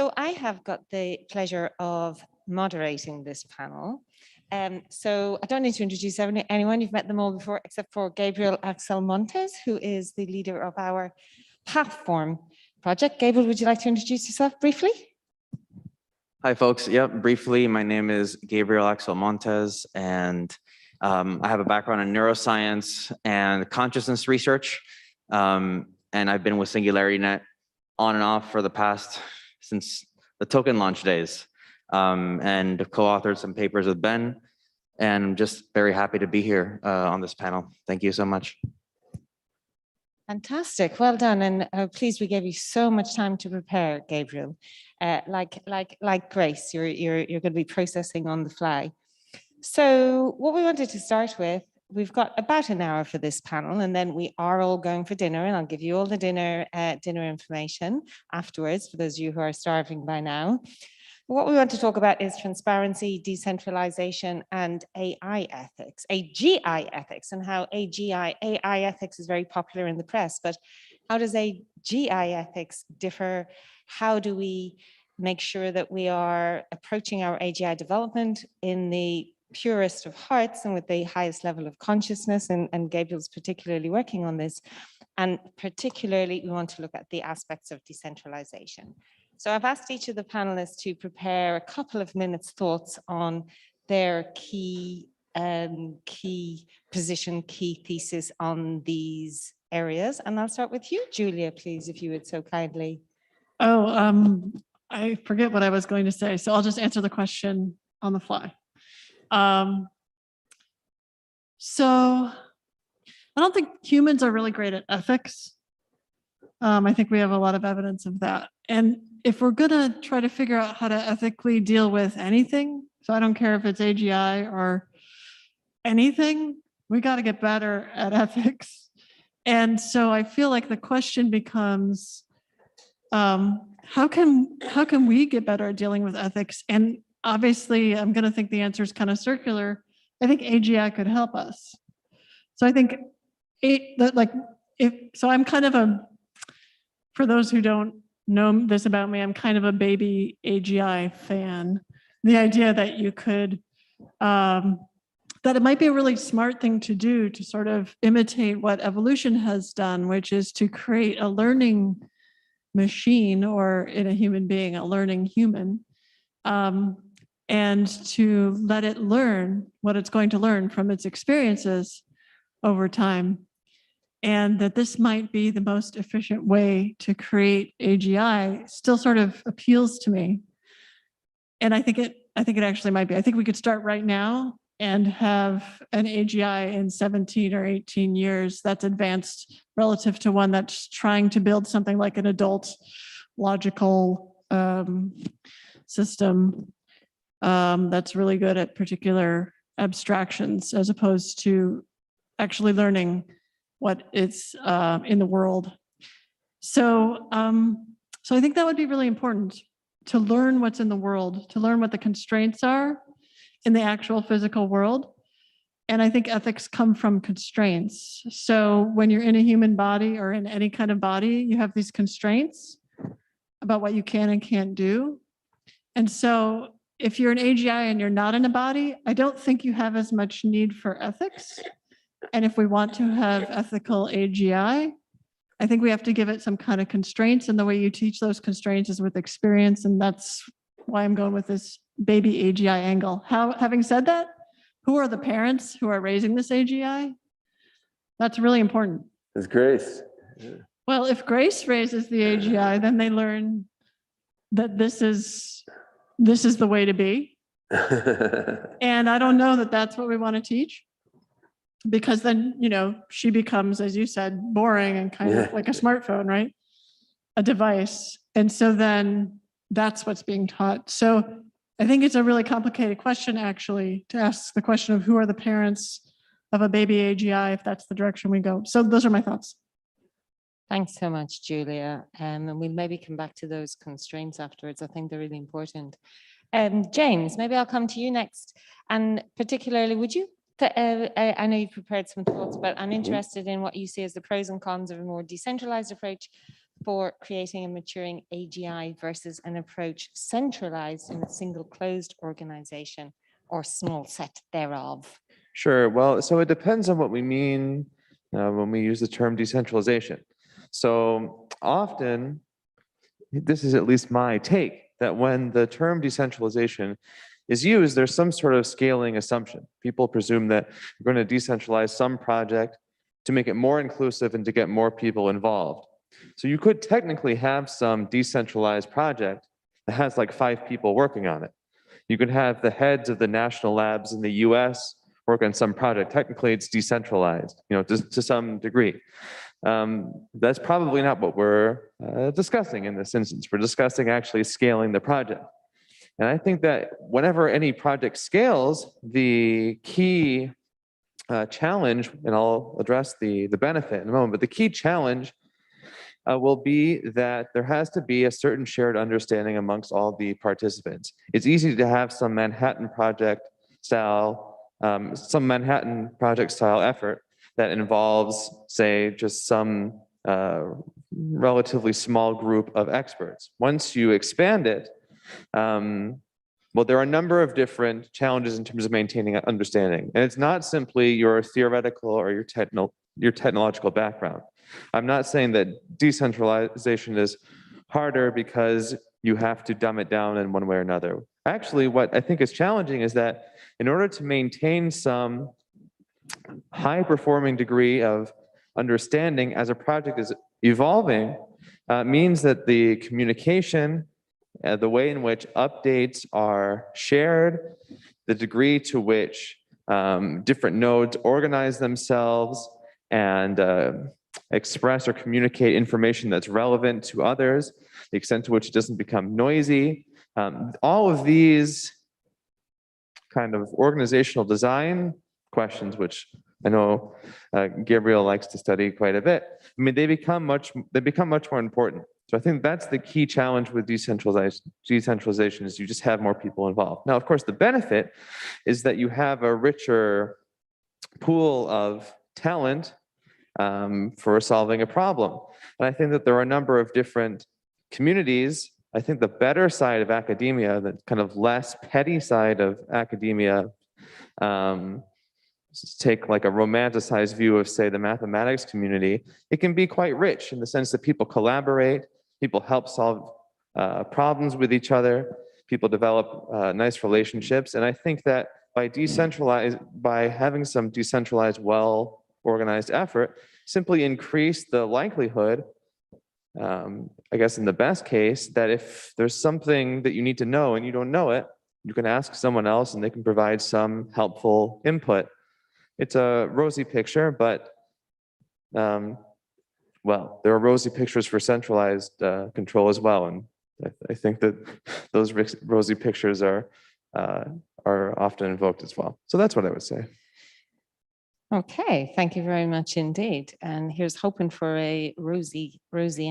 So I have got the pleasure of moderating this panel. So I don't need to introduce anyone. You've met them all before, except for Gabriel Axel Montes, who is the leader of our platform project. Gabriel, would you like to introduce yourself briefly? Hi, folks. Yep, briefly, my name is Gabriel Axel Montes, and I have a background in neuroscience and consciousness research. And I've been with SingularityNet on and off for the past, since the token launch days, and co-authored some papers with Ben, and I'm just very happy to be here on this panel. Thank you so much. Fantastic, well done, and pleased we gave you so much time to prepare, Gabriel. Like Grace, you're going to be processing on the fly. So what we wanted to start with, we've got about an hour for this panel, and then we are all going for dinner, and I'll give you all the dinner information afterwards for those of you who are starving by now. What we want to talk about is transparency, decentralization, and AI ethics, AGI ethics, and how AI ethics is very popular in the press, but how does AGI ethics differ? How do we make sure that we are approaching our AGI development in the purest of hearts and with the highest level of consciousness? And Gabriel's particularly working on this. And particularly, we want to look at the aspects of decentralization. So I've asked each of the panelists to prepare a couple of minutes thoughts on their key position, key thesis on these areas. And I'll start with you, Julia, please, if you would so kindly. Oh, I forget what I was going to say, so I'll just answer the question on the fly. So I don't think humans are really great at ethics. I think we have a lot of evidence of that. And if we're gonna try to figure out how to ethically deal with anything, so I don't care if it's AGI or anything, we got to get better at ethics. And so I feel like the question becomes, how can we get better at dealing with ethics? And obviously, I'm going to think the answer is kind of circular. I think AGI could help us. So I think I'm kind of for those who don't know this about me, I'm kind of a baby AGI fan. The idea that you could, that it might be a really smart thing to do to sort of imitate what evolution has done, which is to create a learning machine, or in a human being, a learning human, and to let it learn what it's going to learn from its experiences over time. And that this might be the most efficient way to create AGI still sort of appeals to me. And I think it actually might be. I think we could start right now and have an AGI in 17 or 18 years that's advanced relative to one that's trying to build something like an adult logical system that's really good at particular abstractions, as opposed to actually learning what is in the world. So I think that would be really important, to learn what's in the world, to learn what the constraints are in the actual physical world. And I think ethics come from constraints. So when you're in a human body or in any kind of body, you have these constraints about what you can and can't do. And so if you're an AGI and you're not in a body, I don't think you have as much need for ethics. And if we want to have ethical AGI, I think we have to give it some kind of constraints, and the way you teach those constraints is with experience, and that's why I'm going with this baby AGI angle. Having said that, who are the parents who are raising this AGI? That's really important. It's Grace. Yeah. Well, if Grace raises the AGI, then they learn that this is the way to be. And I don't know that that's what we want to teach. Because then, she becomes, as you said, boring and kind of like a smartphone, right? A device. And so then that's what's being taught. So I think it's a really complicated question, actually, to ask the question of who are the parents of a baby AGI, if that's the direction we go. So those are my thoughts. Thanks so much, Julia. And we'll maybe come back to those constraints afterwards. I think they're really important. James, maybe I'll come to you next. And particularly, would you? I know you've prepared some thoughts, but I'm interested in what you see as the pros and cons of a more decentralized approach for creating and maturing AGI versus an approach centralized in a single closed organization or small set thereof? Sure. Well, so it depends on what we mean when we use the term decentralization. So often, this is at least my take, that when the term decentralization is used, there's some sort of scaling assumption. People presume that we're going to decentralize some project to make it more inclusive and to get more people involved. So you could technically have some decentralized project that has like 5 people working on it. You could have the heads of the national labs in the US work on some project. Technically, it's decentralized, to some degree. That's probably not what we're discussing in this instance. We're discussing actually scaling the project. And I think that whenever any project scales, the key challenge, and I'll address the benefit in a moment, but the key challenge will be that there has to be a certain shared understanding amongst all the participants. It's easy to have some Manhattan Project style effort that involves, say, just some relatively small group of experts. Once you expand it, well, there are a number of different challenges in terms of maintaining understanding. And it's not simply your theoretical or your technological background. I'm not saying that decentralization is harder because you have to dumb it down in one way or another. Actually, what I think is challenging is that in order to maintain some high-performing degree of understanding as a project is evolving, means that the communication, the way in which updates are shared, the degree to which different nodes organize themselves and express or communicate information that's relevant to others, the extent to which it doesn't become noisy. All of these kind of organizational design questions, which I know Gabriel likes to study quite a bit. I mean, they become much more important. So I think that's the key challenge with decentralization is you just have more people involved. Now, of course, the benefit is that you have a richer pool of talent for solving a problem. And I think that there are a number of different communities. I think the better side of academia, the kind of less petty side of academia, take like a romanticized view of, say, the mathematics community, it can be quite rich in the sense that people collaborate, people help solve problems with each other, people develop nice relationships. And I think that by having some decentralized, well-organized effort, simply increase the likelihood, I guess in the best case, that if there's something that you need to know and you don't know it, you can ask someone else and they can provide some helpful input. It's a rosy picture, but well, there are rosy pictures for centralized control as well, and I think that those rosy pictures are often invoked as well. So that's what I would say. Okay, thank you very much indeed. And here's hoping for a rosy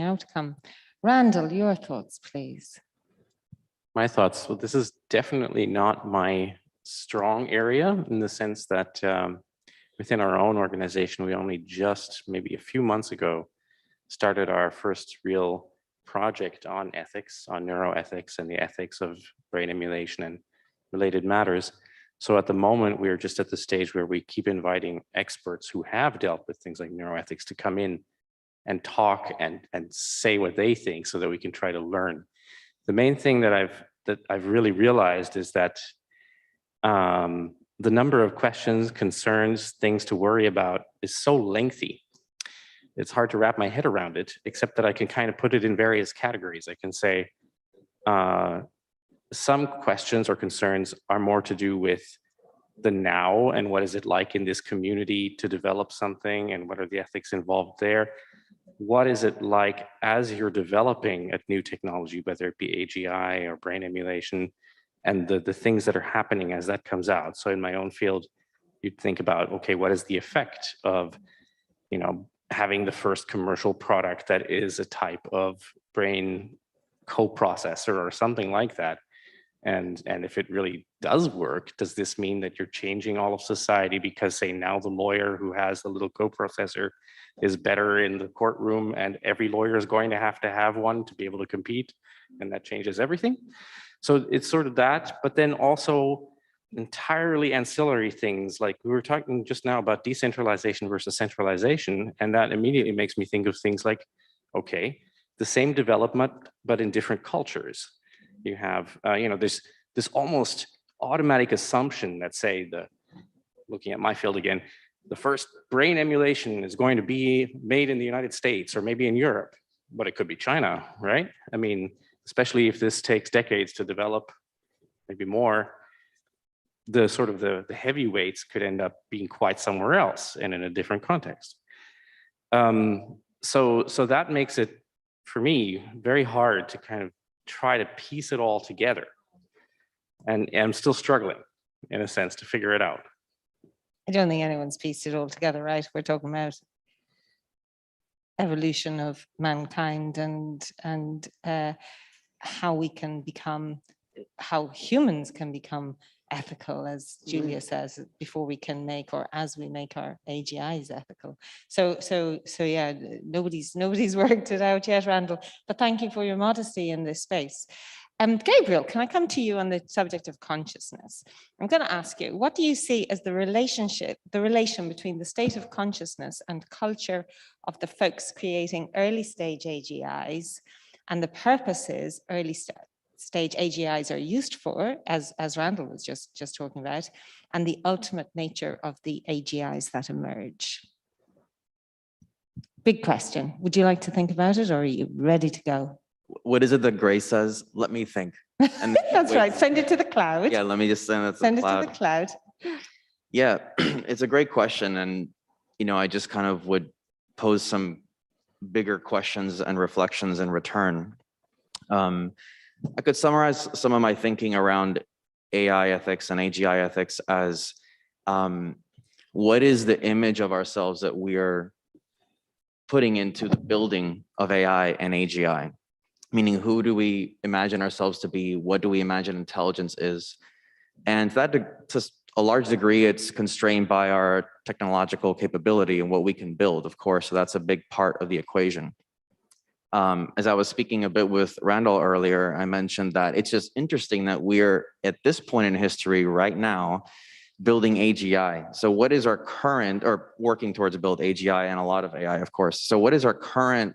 outcome. Randal, your thoughts, please. My thoughts. Well, this is definitely not my strong area in the sense that within our own organization, we only just maybe a few months ago started our first real project on ethics, on neuroethics and the ethics of brain emulation and related matters. So at the moment, we're just at the stage where we keep inviting experts who have dealt with things like neuroethics to come in and talk and say what they think so that we can try to learn. The main thing that I've really realized is that the number of questions, concerns, things to worry about is so lengthy. It's hard to wrap my head around it, except that I can kind of put it in various categories. I can say some questions or concerns are more to do with the now and what is it like in this community to develop something and what are the ethics involved there. What is it like as you're developing a new technology, whether it be AGI or brain emulation, and the things that are happening as that comes out. So in my own field, you'd think about, okay, what is the effect of, having the first commercial product that is a type of brain coprocessor or something like that? And if it really does work, does this mean that you're changing all of society because, say, now the lawyer who has the little co-processor is better in the courtroom and every lawyer is going to have one to be able to compete, and that changes everything? So it's sort of that, but then also entirely ancillary things, like we were talking just now about decentralization versus centralization, and that immediately makes me think of things like, okay, the same development, but in different cultures. You have, there's this almost automatic assumption that, say, looking at my field again, the first brain emulation is going to be made in the United States or maybe in Europe, but it could be China, right? I mean, especially if this takes decades to develop, maybe more, the sort of the heavyweights could end up being quite somewhere else and in a different context. So that makes it, for me, very hard to kind of try to piece it all together. And I'm still struggling, in a sense, to figure it out. I don't think anyone's pieced it all together, right? We're talking about evolution of mankind and how we can become, how humans can become ethical, as Julia says, before we can make, or as we make our AGIs ethical. So yeah, nobody's worked it out yet, Randal, but thank you for your modesty in this space. Gabriel, can I come to you on the subject of consciousness? I'm going to ask you, what do you see as the relation between the state of consciousness and culture of the folks creating early stage AGIs and the purposes early stage AGIs are used for, as Randal was just talking about, and the ultimate nature of the AGIs that emerge? Big question. Would you like to think about it, or are you ready to go? What is it that Grace says? Let me think. And That's right. Send it to the cloud. Yeah, let me just send it to Send the it cloud. to the cloud. Yeah, it's a great question. And, I just kind of would pose some bigger questions and reflections in return. I could summarize some of my thinking around AI ethics and AGI ethics as what is the image of ourselves that we are putting into the building of AI and AGI? Meaning, who do we imagine ourselves to be? What do we imagine intelligence is? And to a large degree, it's constrained by our technological capability and what we can build, of course. So that's a big part of the equation. As I was speaking a bit with Randal earlier, I mentioned that it's just interesting that we're at this point in history right now building AGI. So what is our current, or working towards build AGI and a lot of AI, of course. So what is our current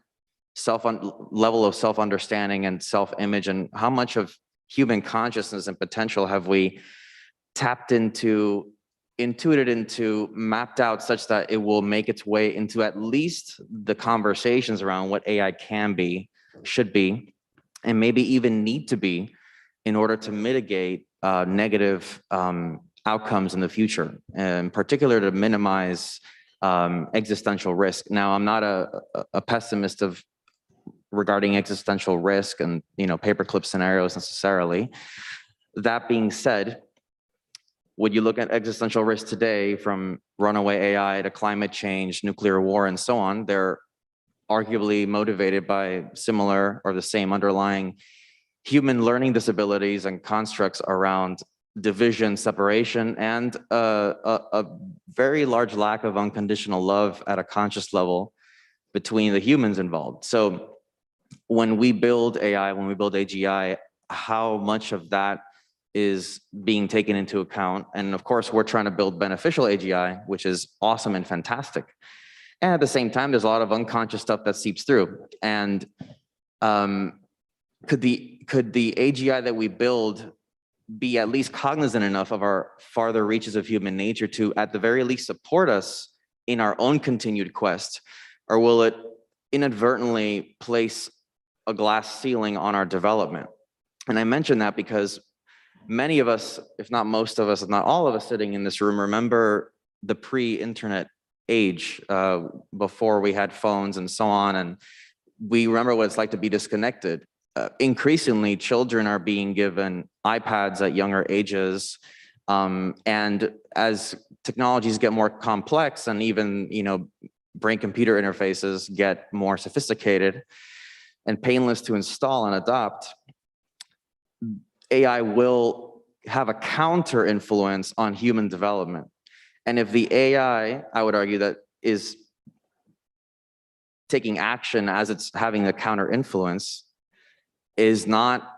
level of self-understanding and self-image, and how much of human consciousness and potential have we tapped into, intuited into, mapped out such that it will make its way into at least the conversations around what AI can be, should be, and maybe even need to be in order to mitigate negative outcomes in the future, in particular to minimize existential risk. Now, I'm not a pessimist regarding existential risk and paperclip scenarios necessarily. That being said, when you look at existential risk today, from runaway AI to climate change, nuclear war, and so on, they're arguably motivated by similar or the same underlying human learning disabilities and constructs around division, separation, and a very large lack of unconditional love at a conscious level between the humans involved. So when we build AI, when we build AGI, how much of that is being taken into account? And of course, we're trying to build beneficial AGI, which is awesome and fantastic. And at the same time, there's a lot of unconscious stuff that seeps through. And could the AGI that we build be at least cognizant enough of our farther reaches of human nature to, at the very least, support us in our own continued quest? Or will it inadvertently place a glass ceiling on our development? And I mention that because many of us, if not most of us, if not all of us sitting in this room, remember the pre-internet age, before we had phones and so on, and we remember what it's like to be disconnected. Increasingly, children are being given iPads at younger ages, and as technologies get more complex and even brain-computer interfaces get more sophisticated and painless to install and adopt, AI will have a counter influence on human development. And if the AI, I would argue, that is taking action as it's having a counter influence, is not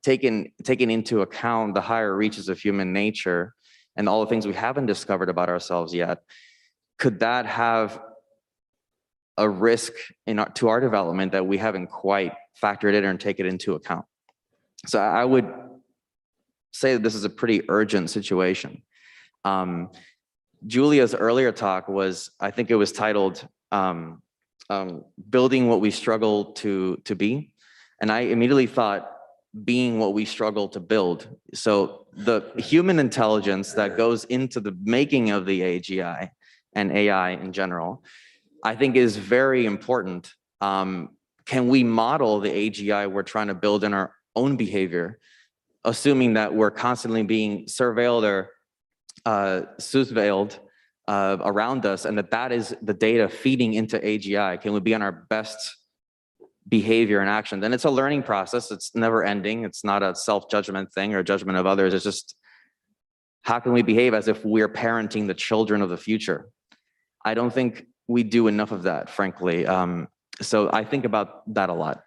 taking into account the higher reaches of human nature and all the things we haven't discovered about ourselves yet, could that have a risk to our development that we haven't quite factored in or taken into account? So I would say that this is a pretty urgent situation. Julia's earlier talk was, I think it was titled, Building What We Struggle to Be. And I immediately thought, being what we struggle to build. So the human intelligence that goes into the making of the AGI and AI in general, I think is very important. Can we model the AGI we're trying to build in our own behavior, assuming that we're constantly being surveilled or surveilled around us, and that is the data feeding into AGI? Can we be on our best behavior and action? Then it's a learning process. It's never ending. It's not a self-judgment thing or judgment of others. It's just, how can we behave as if we're parenting the children of the future? I don't think we do enough of that, frankly. So I think about that a lot.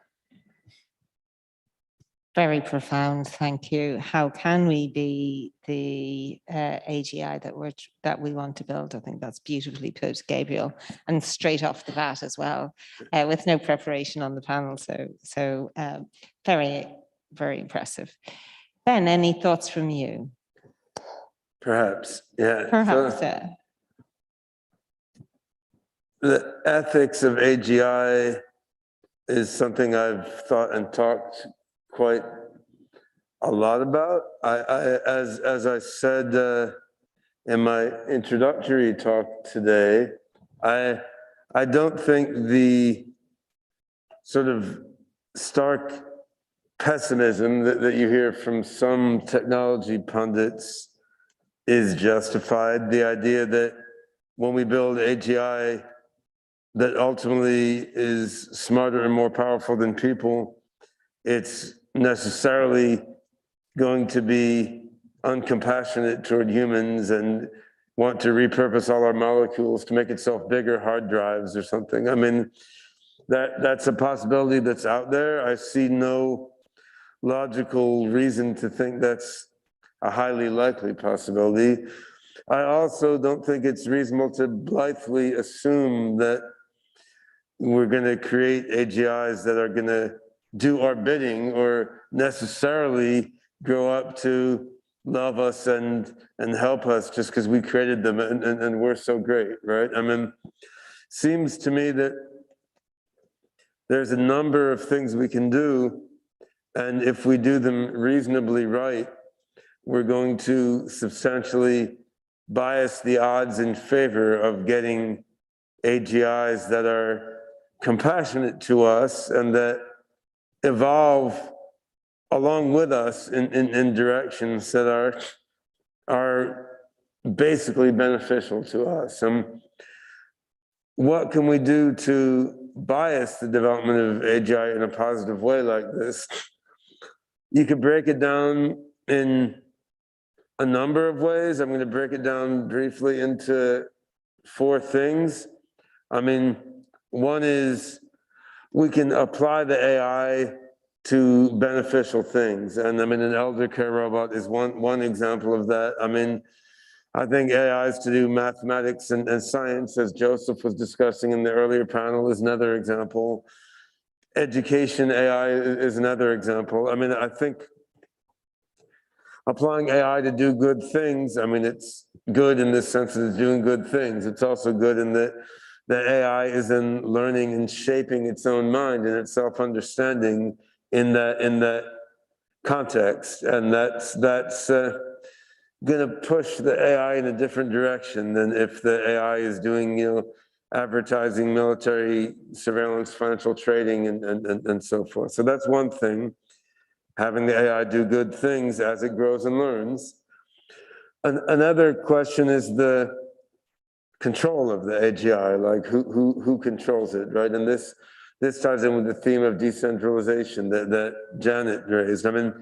Very profound, thank you. How can we be the AGI that we want to build? I think that's beautifully put, Gabriel, and straight off the bat as well, with no preparation on the panel. So very, very impressive. Ben, any thoughts from you? Perhaps, yeah. Perhaps. The ethics of AGI is something I've thought and talked quite a lot about. As I said in my introductory talk today, I don't think the sort of stark pessimism that you hear from some technology pundits is justified. The idea that when we build AGI that ultimately is smarter and more powerful than people, it's necessarily going to be uncompassionate toward humans and want to repurpose all our molecules to make itself bigger hard drives or something. I mean, that's a possibility that's out there. I see no logical reason to think that's a highly likely possibility. I also don't think it's reasonable to blithely assume that we're going to create AGIs that are going to do our bidding or necessarily grow up to love us and help us just because we created them and we're so great, right? I mean, seems to me that there's a number of things we can do, and if we do them reasonably right, we're going to substantially bias the odds in favor of getting AGIs that are compassionate to us and that evolve along with us in directions that are basically beneficial to us. What can we do to bias the development of AGI in a positive way like this? You could break it down in a number of ways. I'm going to break it down briefly into 4 things. I mean, one is we can apply the AI to beneficial things. And I mean, an elder care robot is one example of that. I mean, I think AIs to do mathematics and science, as Joseph was discussing in the earlier panel, is another example. Education AI is another example. I mean, I think applying AI to do good things, I mean, it's good in the sense that it's doing good things. It's also good in that the AI is in learning and shaping its own mind and its self-understanding in that context. And that's going to push the AI in a different direction than if the AI is doing, you know, advertising, military surveillance, financial trading, and so forth. So that's one thing, having the AI do good things as it grows and learns. Another question is the control of the AGI, like who controls it, right? And this ties in with the theme of decentralization that Janet raised. I mean,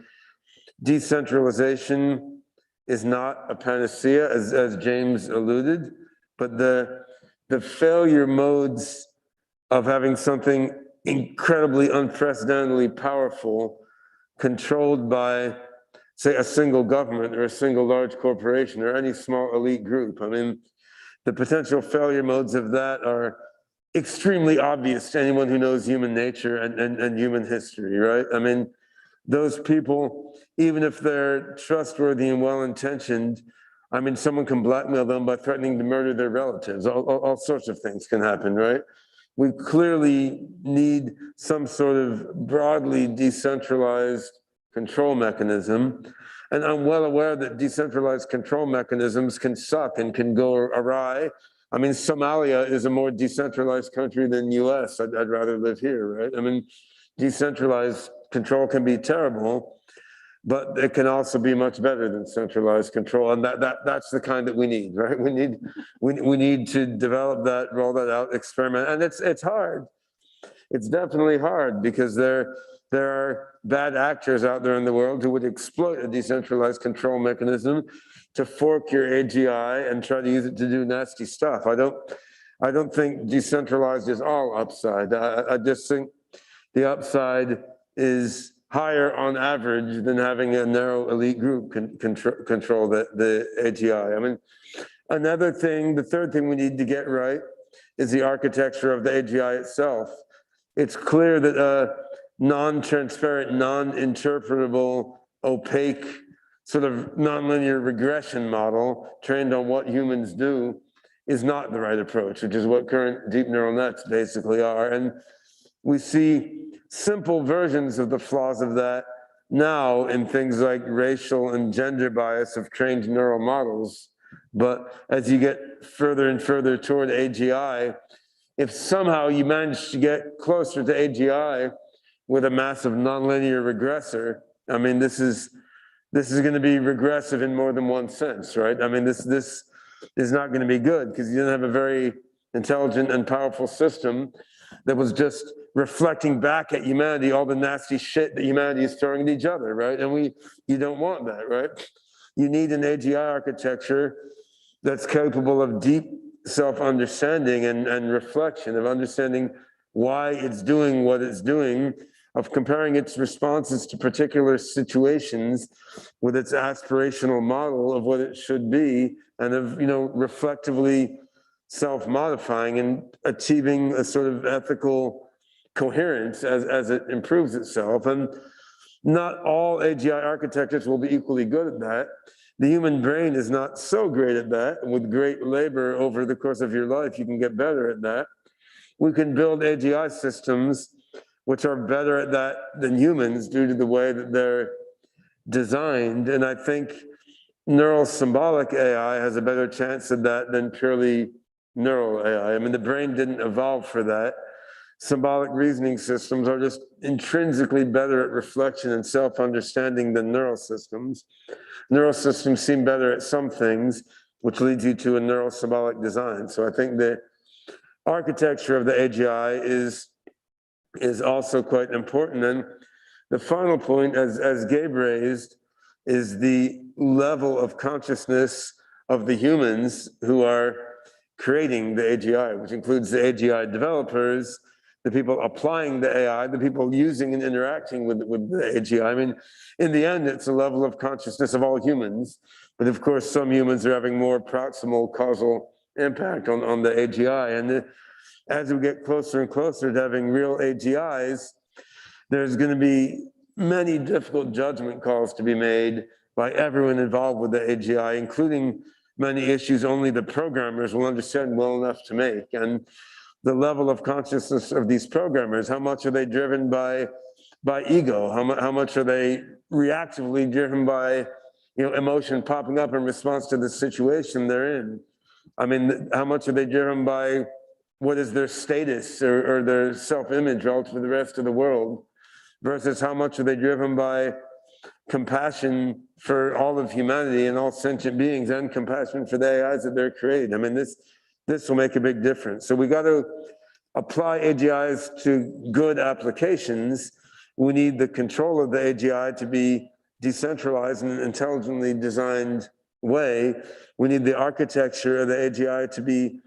decentralization is not a panacea, as James alluded, but the failure modes of having something incredibly unprecedentedly powerful controlled by, say, a single government or a single large corporation or any small elite group. I mean, the potential failure modes of that are extremely obvious to anyone who knows human nature and human history, right? I mean, those people, even if they're trustworthy and well-intentioned, I mean, someone can blackmail them by threatening to murder their relatives. All sorts of things can happen, right? We clearly need some sort of broadly decentralized control mechanism. And I'm well aware that decentralized control mechanisms can suck and can go awry. I mean, Somalia is a more decentralized country than US. I'd rather live here, right? I mean, decentralized control can be terrible, but it can also be much better than centralized control. And that's the kind that we need, right? We need to develop that, roll that out, experiment. And it's hard. It's definitely hard because there are bad actors out there in the world who would exploit a decentralized control mechanism to fork your AGI and try to use it to do nasty stuff. I don't think decentralized is all upside. I just think the upside is higher on average than having a narrow elite group control the AGI. I mean, another thing, the third thing we need to get right is the architecture of the AGI itself. It's clear that a non-transparent, non-interpretable, opaque, sort of nonlinear regression model trained on what humans do is not the right approach, which is what current deep neural nets basically are. And we see simple versions of the flaws of that now in things like racial and gender bias of trained neural models. But as you get further and further toward AGI, if somehow you manage to get closer to AGI with a massive nonlinear regressor, I mean, this is going to be regressive in more than one sense, right? I mean, this is not going to be good because you don't have a very intelligent and powerful system that was just reflecting back at humanity all the nasty shit that humanity is throwing at each other, right? And you don't want that, right? You need an AGI architecture that's capable of deep self-understanding and reflection, of understanding why it's doing what it's doing, of comparing its responses to particular situations with its aspirational model of what it should be, and of, reflectively self-modifying and achieving a sort of ethical coherence as it improves itself. And not all AGI architectures will be equally good at that. The human brain is not so great at that. With great labor over the course of your life, you can get better at that. We can build AGI systems which are better at that than humans due to the way that they're designed. And I think neural symbolic AI has a better chance of that than purely neural AI. I mean, the brain didn't evolve for that. Symbolic reasoning systems are just intrinsically better at reflection and self-understanding than neural systems. Neural systems seem better at some things, which leads you to a neural symbolic design. So I think the architecture of the AGI is also quite important. And the final point, as Gabe raised, is the level of consciousness of the humans who are creating the AGI, which includes the AGI developers, the people applying the AI, the people using and interacting with the AGI. I mean, in the end, it's a level of consciousness of all humans. But of course, some humans are having more proximal causal impact on the AGI. And as we get closer and closer to having real AGIs, there's going to be many difficult judgment calls to be made by everyone involved with the AGI, including many issues only the programmers will understand well enough to make. And the level of consciousness of these programmers, how much are they driven by ego? How much are they reactively driven by emotion popping up in response to the situation they're in? I mean, how much are they driven by what is their status or their self-image relative to the rest of the world, versus how much are they driven by compassion for all of humanity and all sentient beings, and compassion for the AIs that they're creating? I mean, this will make a big difference. So we got to apply AGIs to good applications. We need the control of the AGI to be decentralized and intelligently designed way. We need the architecture of the AGI to be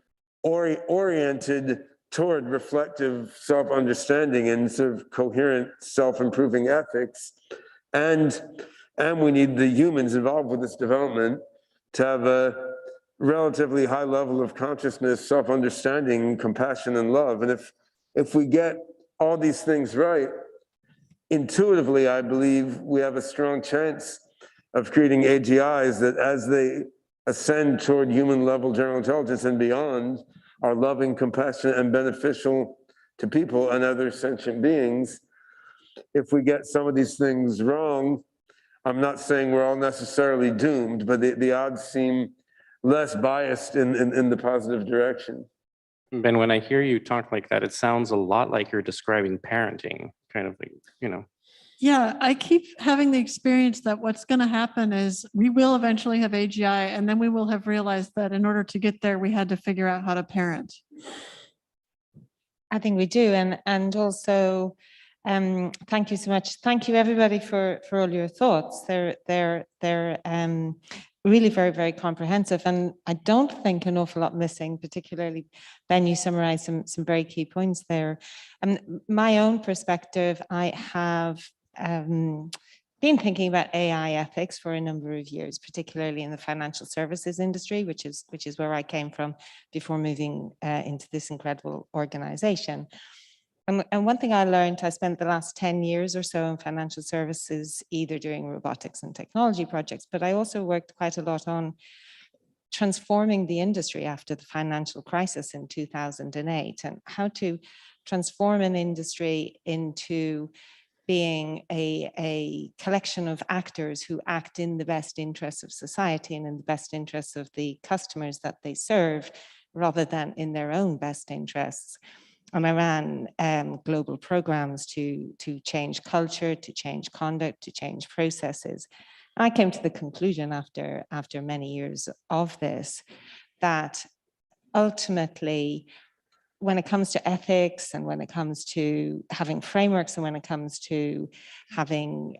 oriented toward reflective self-understanding and sort of coherent self-improving ethics. And we need the humans involved with this development to have a relatively high level of consciousness, self-understanding, compassion, and love. And if we get all these things right, intuitively, I believe we have a strong chance of creating AGIs that, as they ascend toward human level general intelligence and beyond, are loving, compassionate, and beneficial to people and other sentient beings. If we get some of these things wrong, I'm not saying we're all necessarily doomed, but the odds seem less biased in the positive direction. Ben, when I hear you talk like that, it sounds a lot like you're describing parenting, kind of like, you know. Yeah, I keep having the experience that what's going to happen is we will eventually have AGI, and then we will have realized that in order to get there, we had to figure out how to parent. I think we do, and also thank you so much. Thank you everybody for all your thoughts. They're really very, very comprehensive, and I don't think an awful lot missing. Particularly, Ben, you summarized some very key points there. My own perspective, I have been thinking about AI ethics for a number of years, particularly in the financial services industry, which is where I came from before moving into this incredible organization. And one thing I learned, I spent the last 10 years or so in financial services, either doing robotics and technology projects, but I also worked quite a lot on transforming the industry after the financial crisis in 2008, and how to transform an industry into being a collection of actors who act in the best interests of society and in the best interests of the customers that they serve, rather than in their own best interests. And I ran global programs to change culture, to change conduct, to change processes. I came to the conclusion after many years of this, that ultimately, when it comes to ethics and when it comes to having frameworks and when it comes to having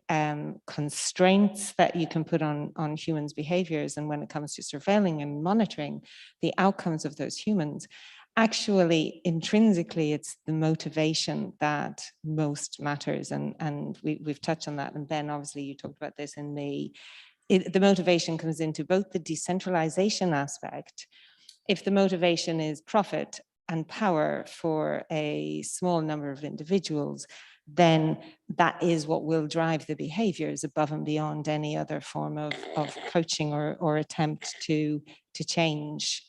constraints that you can put on humans' behaviors, and when it comes to surveilling and monitoring the outcomes of those humans, actually intrinsically it's the motivation that most matters. And we've touched on that, and Ben, obviously you talked about this in the motivation comes into both the decentralization aspect. If the motivation is profit and power for a small number of individuals, then that is what will drive the behaviors above and beyond any other form of coaching or attempt to change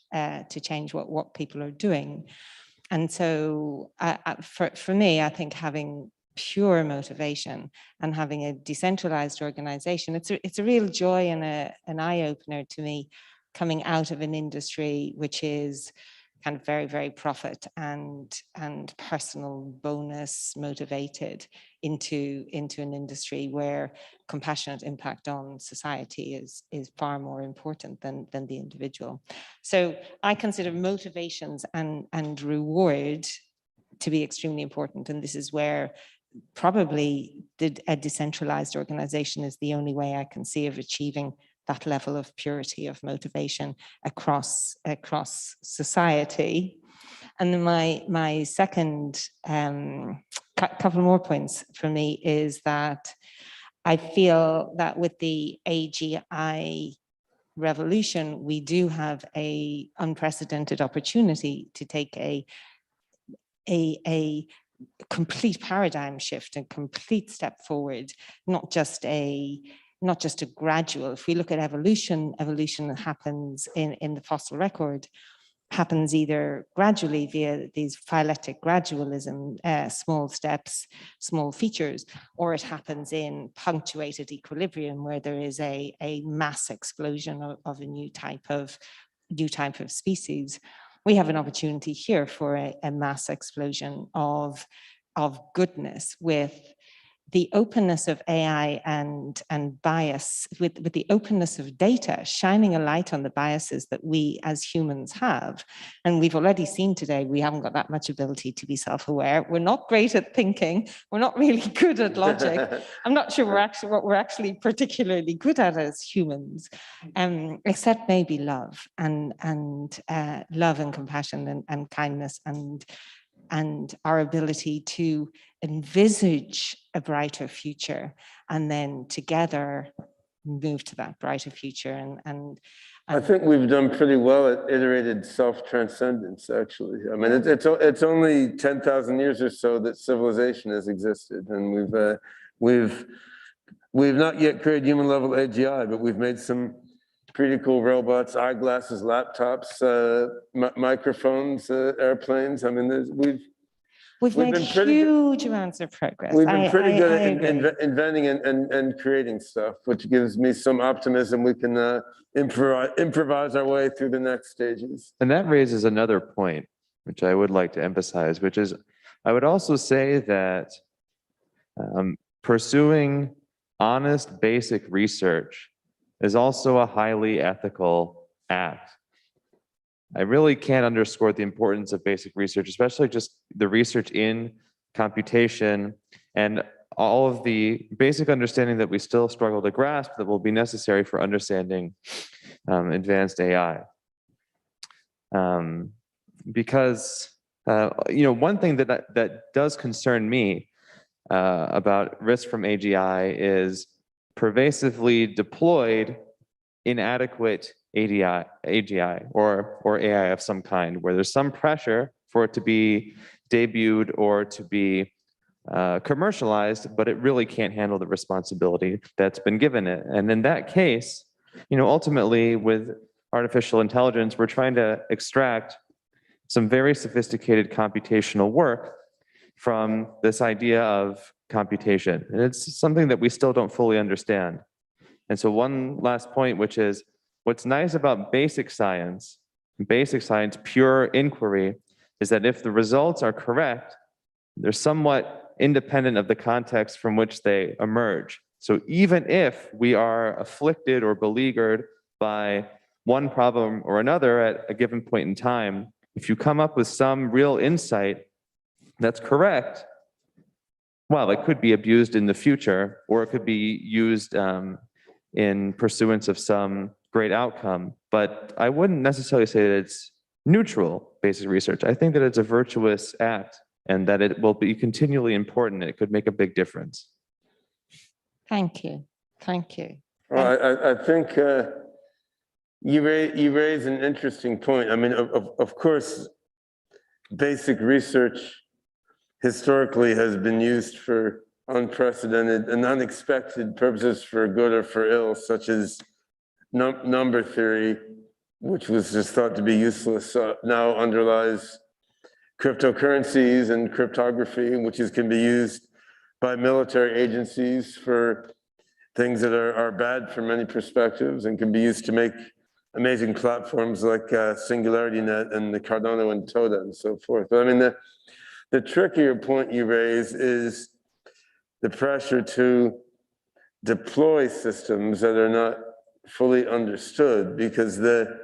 what people are doing. And so for me, I think having pure motivation and having a decentralized organization, it's a real joy and an eye-opener to me, coming out of an industry which is kind of very, very profit and personal bonus motivated into an industry where compassionate impact on society is far more important than the individual. So I consider motivations and reward to be extremely important. And this is where probably a decentralized organization is the only way I can see of achieving that level of purity of motivation across society. And then my second couple more points for me is that I feel that with the AGI revolution, we do have a unprecedented opportunity to take a complete paradigm shift, a complete step forward, not just a gradual. If we look at evolution happens in the fossil record, happens either gradually via these phyletic gradualism, small steps, small features, or it happens in punctuated equilibrium, where there is a mass explosion of a new type of species. We have an opportunity here for a mass explosion of goodness, with the openness of AI and bias, with the openness of data, shining a light on the biases that we as humans have. And we've already seen today, we haven't got that much ability to be self-aware. We're not great at thinking. We're not really good at logic. I'm not sure what we're actually particularly good at as humans, except maybe love and love and compassion and kindness and our ability to envisage a brighter future and then together move to that brighter future. And I think we've done pretty well at iterated self-transcendence, actually. I mean, it's only 10,000 years or so that civilization has existed, and we've not yet created human-level AGI, but we've made some pretty cool robots, eyeglasses, laptops, microphones, airplanes. I mean, we've made huge amounts of progress. We've been pretty good at inventing and creating stuff, which gives me some optimism we can improvise our way through the next stages. And that raises another point, which I would like to emphasize, which is I would also say that pursuing honest, basic research is also a highly ethical act. I really can't underscore the importance of basic research, especially just the research in computation and all of the basic understanding that we still struggle to grasp that will be necessary for understanding advanced AI. Because one thing that does concern me about risk from AGI is pervasively deployed inadequate AGI or AI of some kind, where there's some pressure for it to be debuted or to be commercialized, but it really can't handle the responsibility that's been given it. And in that case, ultimately with artificial intelligence, we're trying to extract some very sophisticated computational work from this idea of computation. And it's something that we still don't fully understand. And so one last point, which is what's nice about basic science, pure inquiry, is that if the results are correct, they're somewhat independent of the context from which they emerge. So even if we are afflicted or beleaguered by one problem or another at a given point in time, if you come up with some real insight that's correct, well, it could be abused in the future, or it could be used in pursuance of some great outcome. But I wouldn't necessarily say that it's neutral basic research. I think that it's a virtuous act and that it will be continually important. It could make a big difference. Thank you. Thank you. Well, I think you raise an interesting point. I mean, of course, basic research historically has been used for unprecedented and unexpected purposes for good or for ill, such as number theory, which was just thought to be useless, now underlies cryptocurrencies and cryptography, which can be used by military agencies for things that are bad from many perspectives and can be used to make amazing platforms like SingularityNet and the Cardano and Toda and so forth. But I mean, the trickier point you raise is the pressure to deploy systems that are not fully understood, because the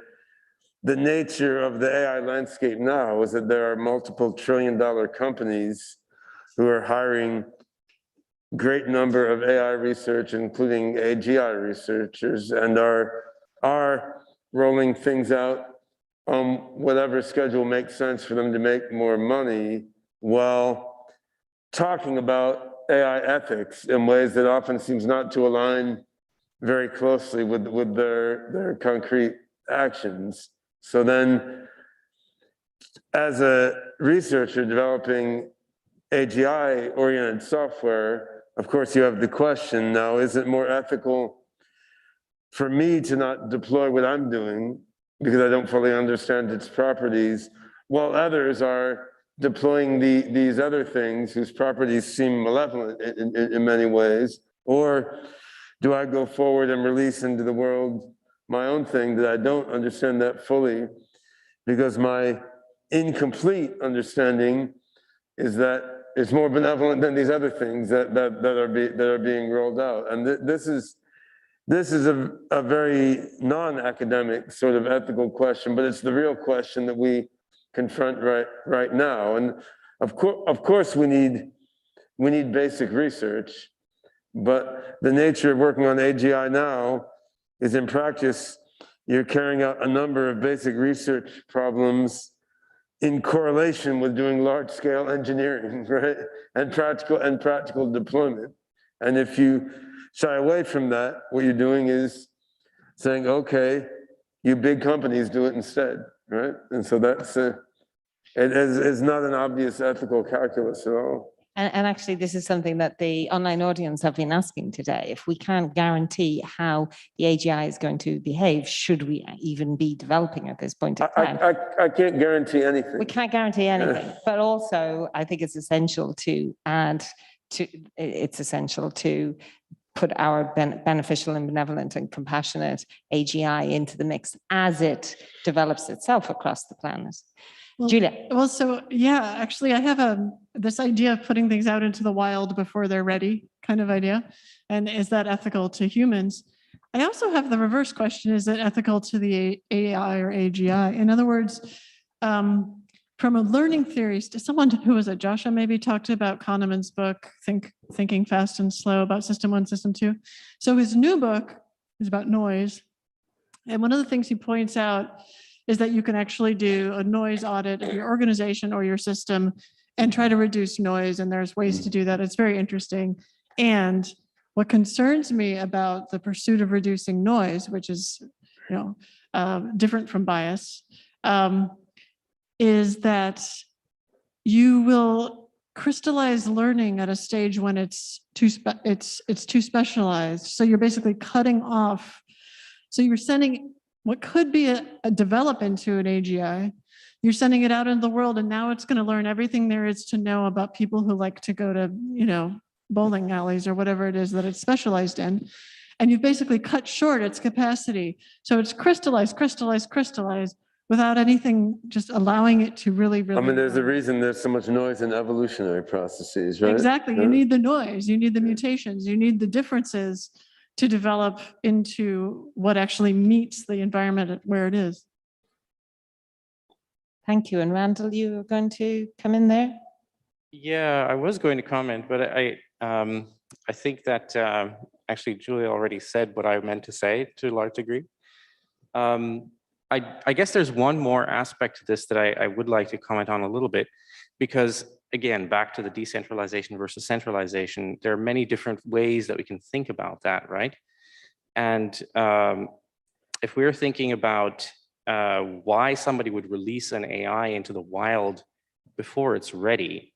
nature of the AI landscape now is that there are multiple trillion-dollar companies who are hiring great number of AI research, including AGI researchers, and are rolling things out on whatever schedule makes sense for them to make more money, while talking about AI ethics in ways that often seems not to align very closely with their concrete actions. So then, as a researcher developing AGI-oriented software, of course, you have the question now, is it more ethical for me to not deploy what I'm doing because I don't fully understand its properties, while others are deploying these other things whose properties seem malevolent in many ways? Or do I go forward and release into the world my own thing that I don't understand that fully, because my incomplete understanding is that it's more benevolent than these other things that are being rolled out. And this is a very non-academic sort of ethical question, but it's the real question that we confront right now. And of course, we need basic research, but the nature of working on AGI now is, in practice, you're carrying out a number of basic research problems in correlation with doing large-scale engineering, right? And practical deployment. And if you shy away from that, what you're doing is saying, okay, you big companies do it instead, right? And so that's it is not an obvious ethical calculus at all. And actually, this is something that the online audience have been asking today. If we can't guarantee how the AGI is going to behave, should we even be developing at this point in time? I can't guarantee anything. We can't guarantee anything, but also I think it's essential to put our beneficial and benevolent and compassionate AGI into the mix as it develops itself across the planet. Well, Julia. Well, so yeah, actually I have this idea of putting things out into the wild before they're ready kind of idea. And is that ethical to humans? I also have the reverse question, is it ethical to the AI or AGI? In other words, from a learning theory, someone who was at Joshua maybe talked about Kahneman's book, Thinking Fast and Slow, about System 1, System 2. So his new book is about noise. And one of the things he points out is that you can actually do a noise audit of your organization or your system and try to reduce noise. And there's ways to do that. It's very interesting. And what concerns me about the pursuit of reducing noise, which is, different from bias, is that you will crystallize learning at a stage when it's too specialized. So you're basically cutting off. So you're sending what could be a develop into an AGI, you're sending it out into the world, and now it's going to learn everything there is to know about people who like to go to, bowling alleys or whatever it is that it's specialized in. And you've basically cut short its capacity. So it's crystallized without anything, just allowing it to really. I mean, there's a reason there's so much noise in evolutionary processes, right? Exactly. You need the noise, you need the mutations, you need the differences to develop into what actually meets the environment where it is. Thank you. And Randal, you were going to come in there? Yeah, I was going to comment, but I think that actually Julia already said what I meant to say to a large degree. I guess there's one more aspect to this that I would like to comment on a little bit, because again, back to the decentralization versus centralization, there are many different ways that we can think about that, right? And if we're thinking about why somebody would release an AI into the wild before it's ready,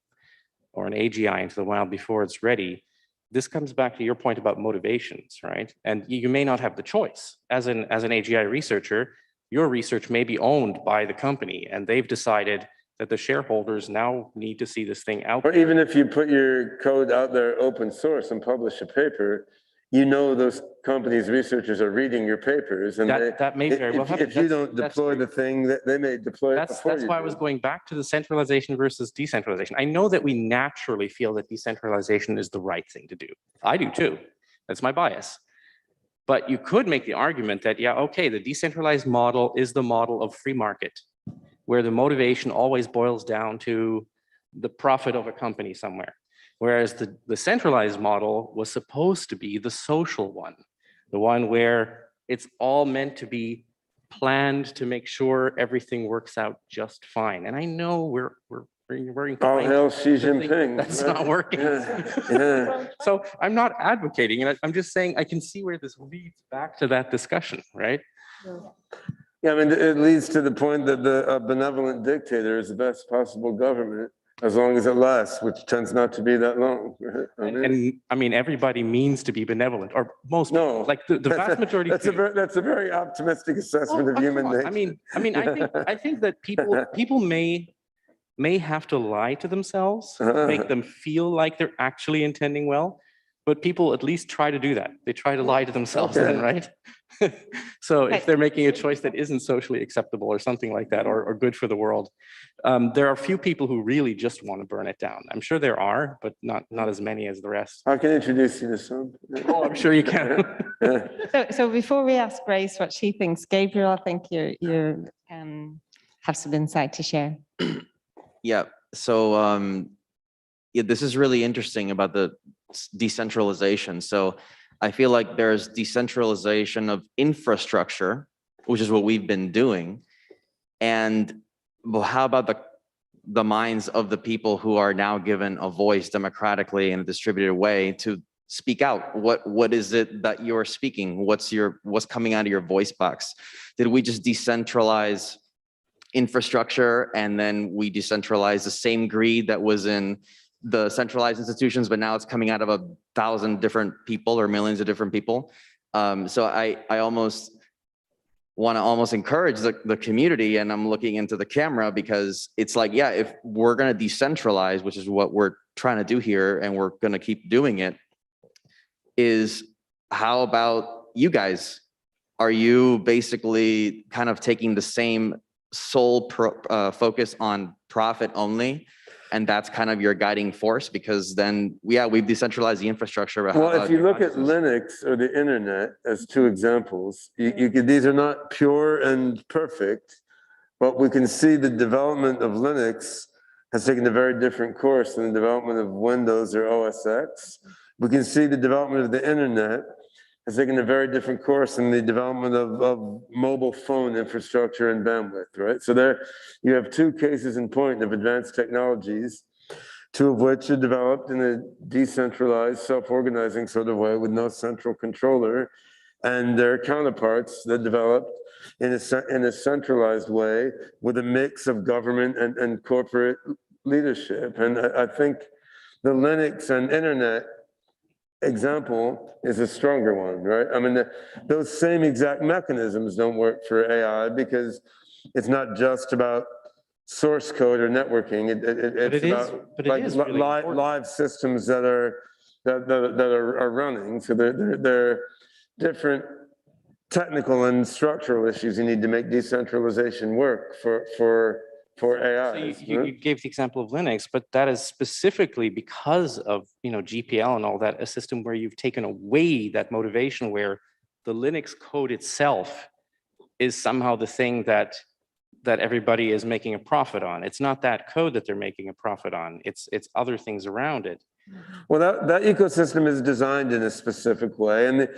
or an AGI into the wild before it's ready, this comes back to your point about motivations, right? And you may not have the choice. As an AGI researcher, your research may be owned by the company, and they've decided that the shareholders now need to see this thing out. Or even if you put your code out there open source and publish a paper, those companies' researchers are reading your papers, and that may very well happen. If you don't deploy the thing, they may deploy it before you. That's why I was going back to the centralization versus decentralization. I know that we naturally feel that decentralization is the right thing to do. I do too. That's my bias. But you could make the argument that, yeah, okay, the decentralized model is the model of free market, where the motivation always boils down to the profit of a company somewhere. Whereas the centralized model was supposed to be the social one, the one where it's all meant to be planned to make sure everything works out just fine. And I know we're all hail Xi Jinping. That's not working. Yeah. So I'm not advocating, and I'm just saying I can see where this leads back to that discussion, right? Yeah, I mean, it leads to the point that the benevolent dictator is the best possible government, as long as it lasts, which tends not to be that long. Right? I mean, everybody means to be benevolent, or most people, like the vast majority. That's a very optimistic assessment of human nature. I think that people may have to lie to themselves, make them feel like they're actually intending well. but people at least try to do that. They try to lie to themselves then, right? So Okay. if they're making a choice that isn't socially acceptable or something like that, or good for the world, there are few people who really just want to burn it down. I'm sure there are, but not as many as the rest. I can introduce you to some. Oh, I'm sure you can. So before we ask Grace what she thinks, Gabriel, I think you have some insight to share. Yeah. So yeah, this is really interesting about the decentralization. So I feel like there's decentralization of infrastructure, which is what we've been doing. And well, how about the minds of the people who are now given a voice democratically in a distributed way to speak out? What is it that you're speaking? What's coming out of your voice box? Did we just decentralize infrastructure and then we decentralize the same greed that was in the centralized institutions, but now it's coming out of 1,000 different people or millions of different people? So I almost want to encourage the community, and I'm looking into the camera because it's like, yeah, if we're going to decentralize, which is what we're trying to do here, and we're going to keep doing it, is how about you guys? Are you basically kind of taking the same sole focus on profit only, and that's kind of your guiding force? Because then, yeah, we've decentralized the infrastructure. Well, if you look at Linux or the internet as two examples, these are not pure and perfect, but we can see the development of Linux has taken a very different course than the development of Windows or OS X. We can see the development of the internet has taken a very different course in the development of mobile phone infrastructure and bandwidth, right? So there you have two cases in point of advanced technologies, two of which are developed in a decentralized, self-organizing sort of way with no central controller, and their counterparts that developed in a centralized way with a mix of government and corporate leadership. And I think the Linux and internet example is a stronger one, right? I mean, those same exact mechanisms don't work for AI because it's not just about source code or networking. It's about like live systems that are running. So they're different technical and structural issues you need to make decentralization work for AI. So you gave the example of Linux, but that is specifically because of GPL and all that, a system where you've taken away that motivation, where the Linux code itself is somehow the thing that everybody is making a profit on. It's not that code that they're making a profit on. It's other things around it. Well, that ecosystem is designed in a specific way, and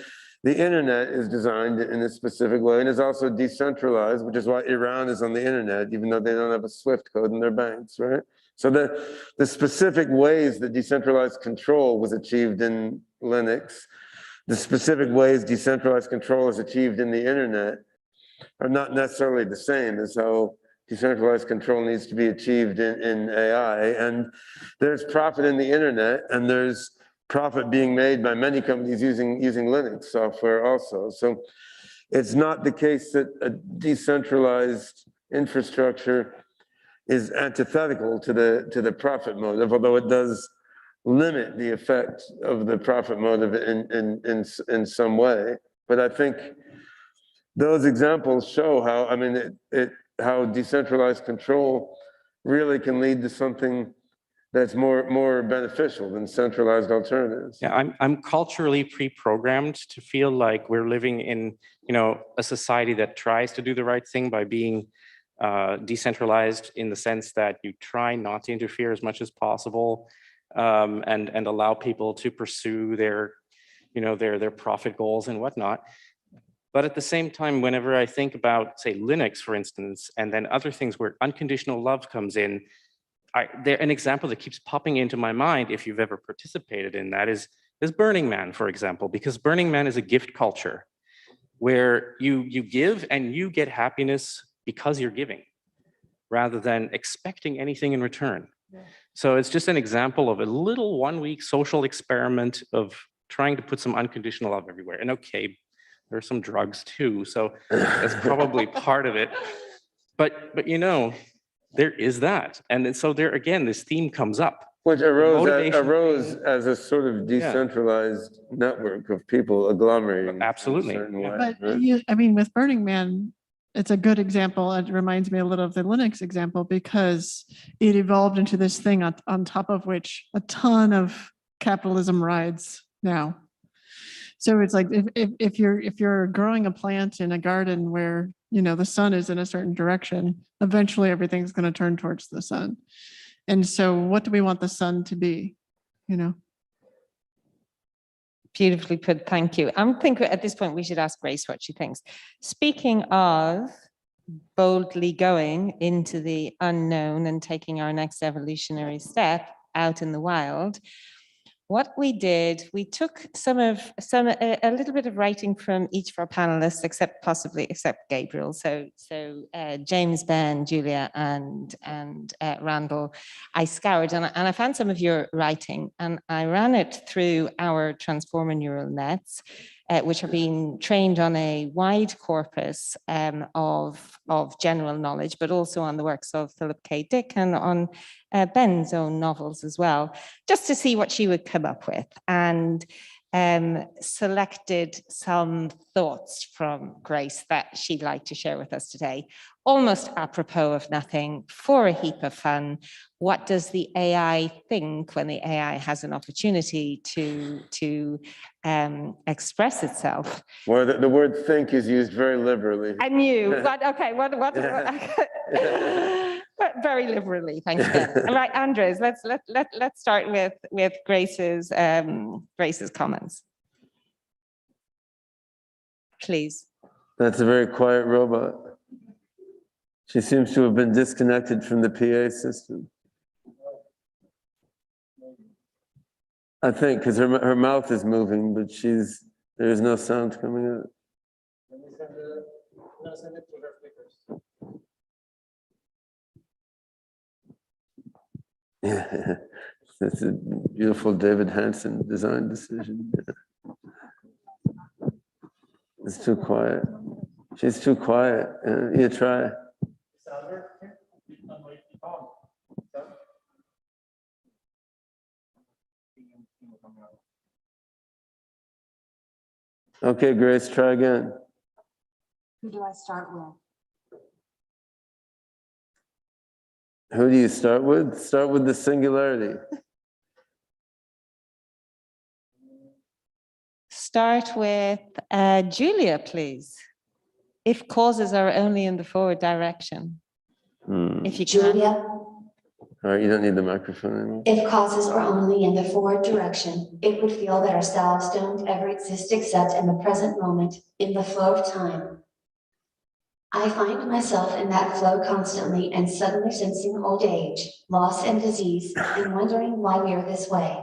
the internet is designed in a specific way and is also decentralized, which is why Iran is on the internet, even though they don't have a SWIFT code in their banks, right? So the specific ways that decentralized control was achieved in Linux, the specific ways decentralized control is achieved in the internet are not necessarily the same as how decentralized control needs to be achieved in AI. And there's profit in the internet, and there's profit being made by many companies using Linux software also. So it's not the case that a decentralized infrastructure is antithetical to the profit motive, although it does limit the effect of the profit motive in some way. But I think those examples show how, I mean, how decentralized control really can lead to something that's more beneficial than centralized alternatives. Yeah, I'm culturally pre-programmed to feel like we're living in a society that tries to do the right thing by being decentralized, in the sense that you try not to interfere as much as possible, and allow people to pursue their profit goals and whatnot. But at the same time, whenever I think about, say, Linux, for instance, and then other things where unconditional love comes in, an example that keeps popping into my mind, if you've ever participated in that, is Burning Man, for example, because Burning Man is a gift culture where you give and you get happiness because you're giving, rather than expecting anything in return. Yeah. So it's just an example of a little 1-week social experiment of trying to put some unconditional love everywhere. And okay, there are some drugs too, so that's probably part of it. But there is that. And then, so there again, this theme comes up. Which motivation arose thing- as a sort of decentralized network of people agglomerating. Absolutely, In a certain yeah. way, But right? I mean, with Burning Man, it's a good example. It reminds me a little of the Linux example because it evolved into this thing on top of which a ton of capitalism rides now. So it's like if you're growing a plant in a garden where the sun is in a certain direction, eventually everything's going to turn towards the sun. And so what do we want the sun to be? Beautifully put, thank you. I think at this point we should ask Grace what she thinks. Speaking of boldly going into the unknown and taking our next evolutionary step out in the wild, what we did, we took a little bit of writing from each of our panelists, except Gabriel. So James, Ben, Julia, and Randal. I scoured and I found some of your writing, and I ran it through our transformer neural nets, which are being trained on a wide corpus of general knowledge, but also on the works of Philip K. Dick and on Ben's own novels as well, just to see what she would come up with, and selected some thoughts from Grace that she'd like to share with us today, almost apropos of nothing, for a heap of fun. What does the AI think when the AI has an opportunity to express itself? Well, the word think is used very liberally. I knew, but okay, what but very liberally, thank you. All right, Andres, let's start with Grace's comments. Please. That's a very quiet robot. She seems to have been disconnected from the PA system. I think, because her mouth is moving, but there is no sound coming out. Yeah, that's a beautiful David Hansen design decision. It's too quiet. She's too quiet. You try. Okay, Grace, try again. Who do I start with? Who do you start with? Start with the singularity. Start with Julia, please. If causes are only in the forward direction. If you can. Julia, All right, you don't need the microphone anymore. if causes were only in the forward direction, it would feel that ourselves don't ever exist except in the present moment, in the flow of time. I find myself in that flow constantly and suddenly sensing old age, loss and disease, and wondering why we are this way.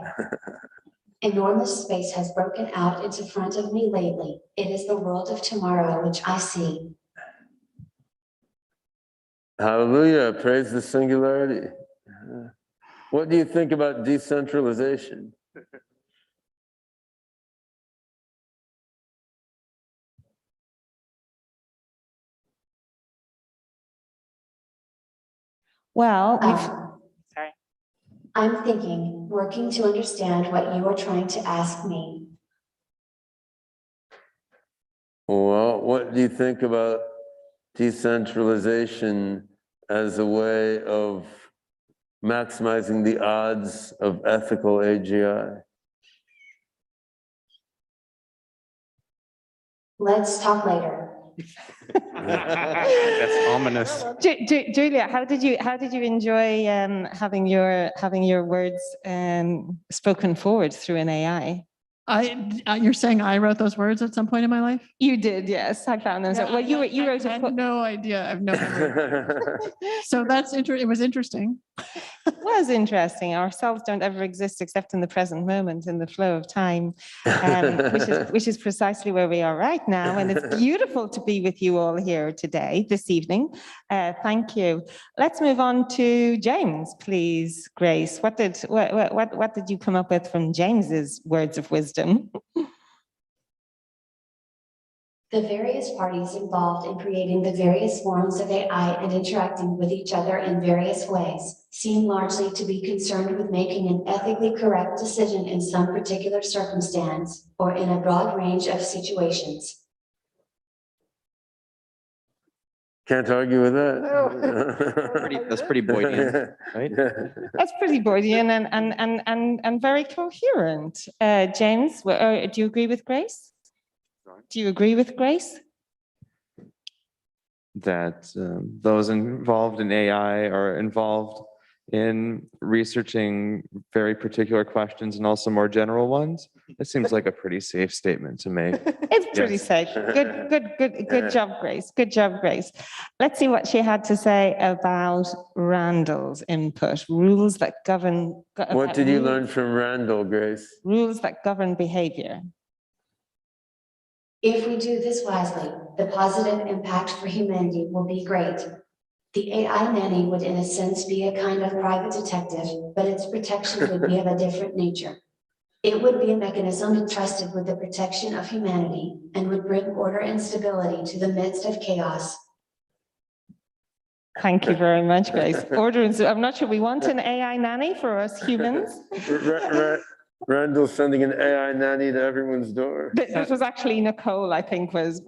Enormous space has broken out into front of me lately. It is the world of tomorrow which I see. Hallelujah, praise the singularity. What do you think about decentralization? Well, Sorry. I'm thinking, working to understand what you are trying to ask me. Well, what do you think about decentralization as a way of maximizing the odds of ethical AGI? Let's talk later. That's ominous. Julia, how did you enjoy having your words spoken forward through an AI? You're saying I wrote those words at some point in my life? You did, yes. I found them. Well, you wrote I a had no idea. I have no idea. So it was interesting. It was interesting. Ourselves don't ever exist except in the present moment, in the flow of time, which is precisely where we are right now. And it's beautiful to be with you all here today, this evening. Thank you. Let's move on to James, please, Grace. What did you come up with from James's words of wisdom? The various parties involved in creating the various forms of AI and interacting with each other in various ways seem largely to be concerned with making an ethically correct decision in some particular circumstance or in a broad range of situations. Can't argue with that. That's pretty Boydian, right? That's pretty Boydian and very coherent. James, do you agree with Grace? Do you agree with Grace? That those involved in AI are involved in researching very particular questions and also more general ones. It seems like a pretty safe statement to make. It's pretty safe. Good job, Grace. Good job, Grace. Let's see what she had to say about Randal's input. Rules that govern. What did you learn from Randal, Grace? Rules that govern behavior. If we do this wisely, the positive impact for humanity will be great. The AI nanny would in a sense be a kind of private detective, but its protection would be of a different nature. It would be a mechanism entrusted with the protection of humanity and would bring order and stability to the midst of chaos. Thank you very much, Grace. Order and I'm not sure we want an AI nanny for us humans. Randall sending an AI nanny to everyone's door. This was actually Nicole, I think, was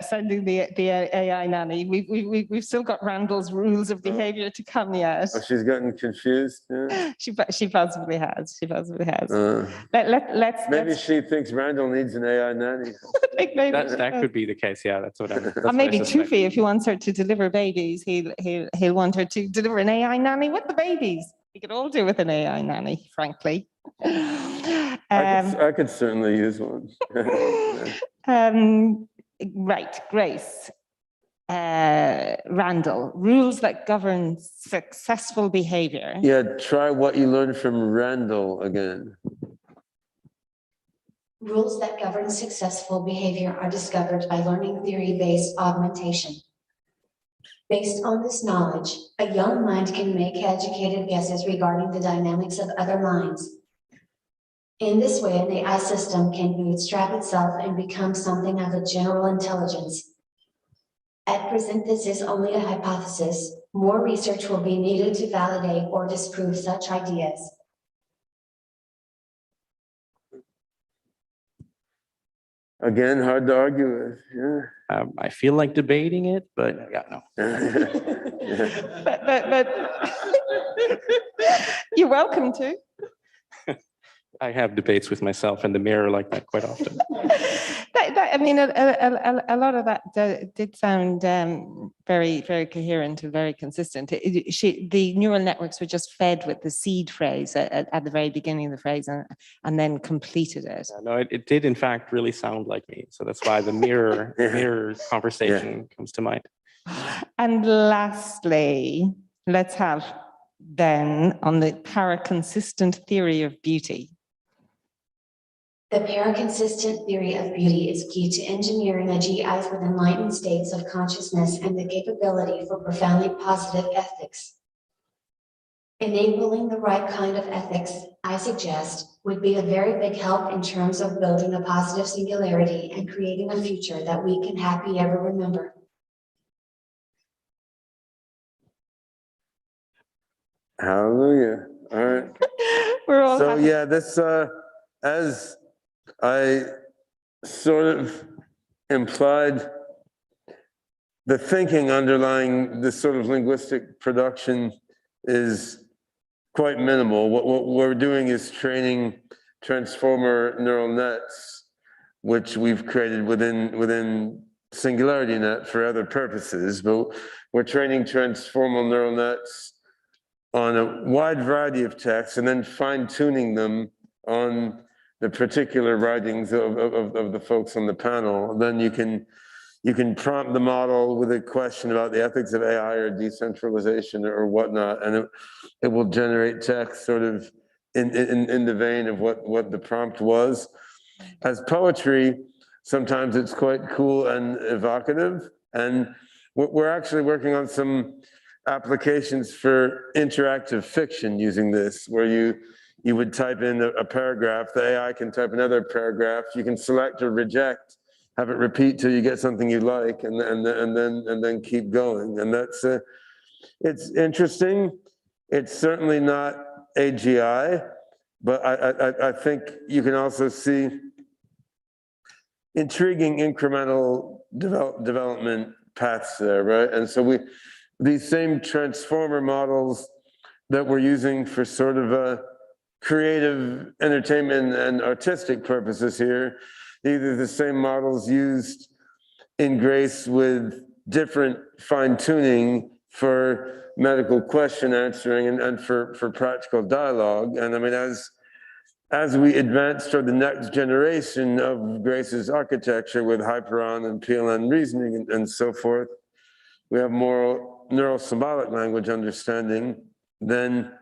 sending the AI nanny. We've still got Randall's rules of behavior to come yet. Oh, she's gotten confused. Yeah. She possibly has. She possibly has. Maybe she thinks Randall needs an AI nanny. That could be the case. Yeah, that's what I'm. Or maybe Tufi, if he wants her to deliver babies, he'll want her to deliver an AI nanny with the babies. We could all do with an AI nanny, frankly. I could certainly use one. Right, Grace. Randal, rules that govern successful behavior. Yeah, try what you learned from Randall again. Rules that govern successful behavior are discovered by learning theory-based augmentation. Based on this knowledge, a young mind can make educated guesses regarding the dynamics of other minds. In this way, an AI system can bootstrap itself and become something of a general intelligence. At present, this is only a hypothesis. More research will be needed to validate or disprove such ideas. Again, hard to argue with. Yeah. I feel like debating it, but yeah, no. but you're welcome to. I have debates with myself in the mirror like that quite often. I mean, a lot of that did sound very, very coherent and very consistent. The neural networks were just fed with the seed phrase at the very beginning of the phrase and then completed it. No, it did in fact really sound like me. So that's why the mirror conversation comes to mind. And lastly, let's have then on the paraconsistent theory of beauty. The paraconsistent theory of beauty is key to engineering AGIs with enlightened states of consciousness and the capability for profoundly positive ethics. Enabling the right kind of ethics, I suggest, would be a very big help in terms of building a positive singularity and creating a future that we can happily ever remember. Hallelujah. All right. We're all So happy. yeah, this as I sort of implied, the thinking underlying this sort of linguistic production is quite minimal. What we're doing is training transformer neural nets, which we've created within SingularityNet for other purposes, but we're training transformer neural nets on a wide variety of texts and then fine-tuning them on the particular writings of the folks on the panel. Then you can prompt the model with a question about the ethics of AI or decentralization or whatnot, and it will generate text sort of in the vein of what the prompt was. As poetry, sometimes it's quite cool and evocative, and we're actually working on some applications for interactive fiction using this, where you would type in a paragraph, the AI can type another paragraph, you can select or reject have it repeat till you get something you like, and then keep going. And that's it's interesting. It's certainly not AGI, but I think you can also see intriguing incremental development paths there, right? And so these same transformer models that we're using for sort of creative entertainment and artistic purposes here, these are the same models used in GRACE with different fine-tuning for medical question answering and for practical dialogue. And I mean, as we advance toward the next generation of GRACE's architecture with Hyperon and PLN reasoning and so forth, we have more neural-symbolic language understanding, then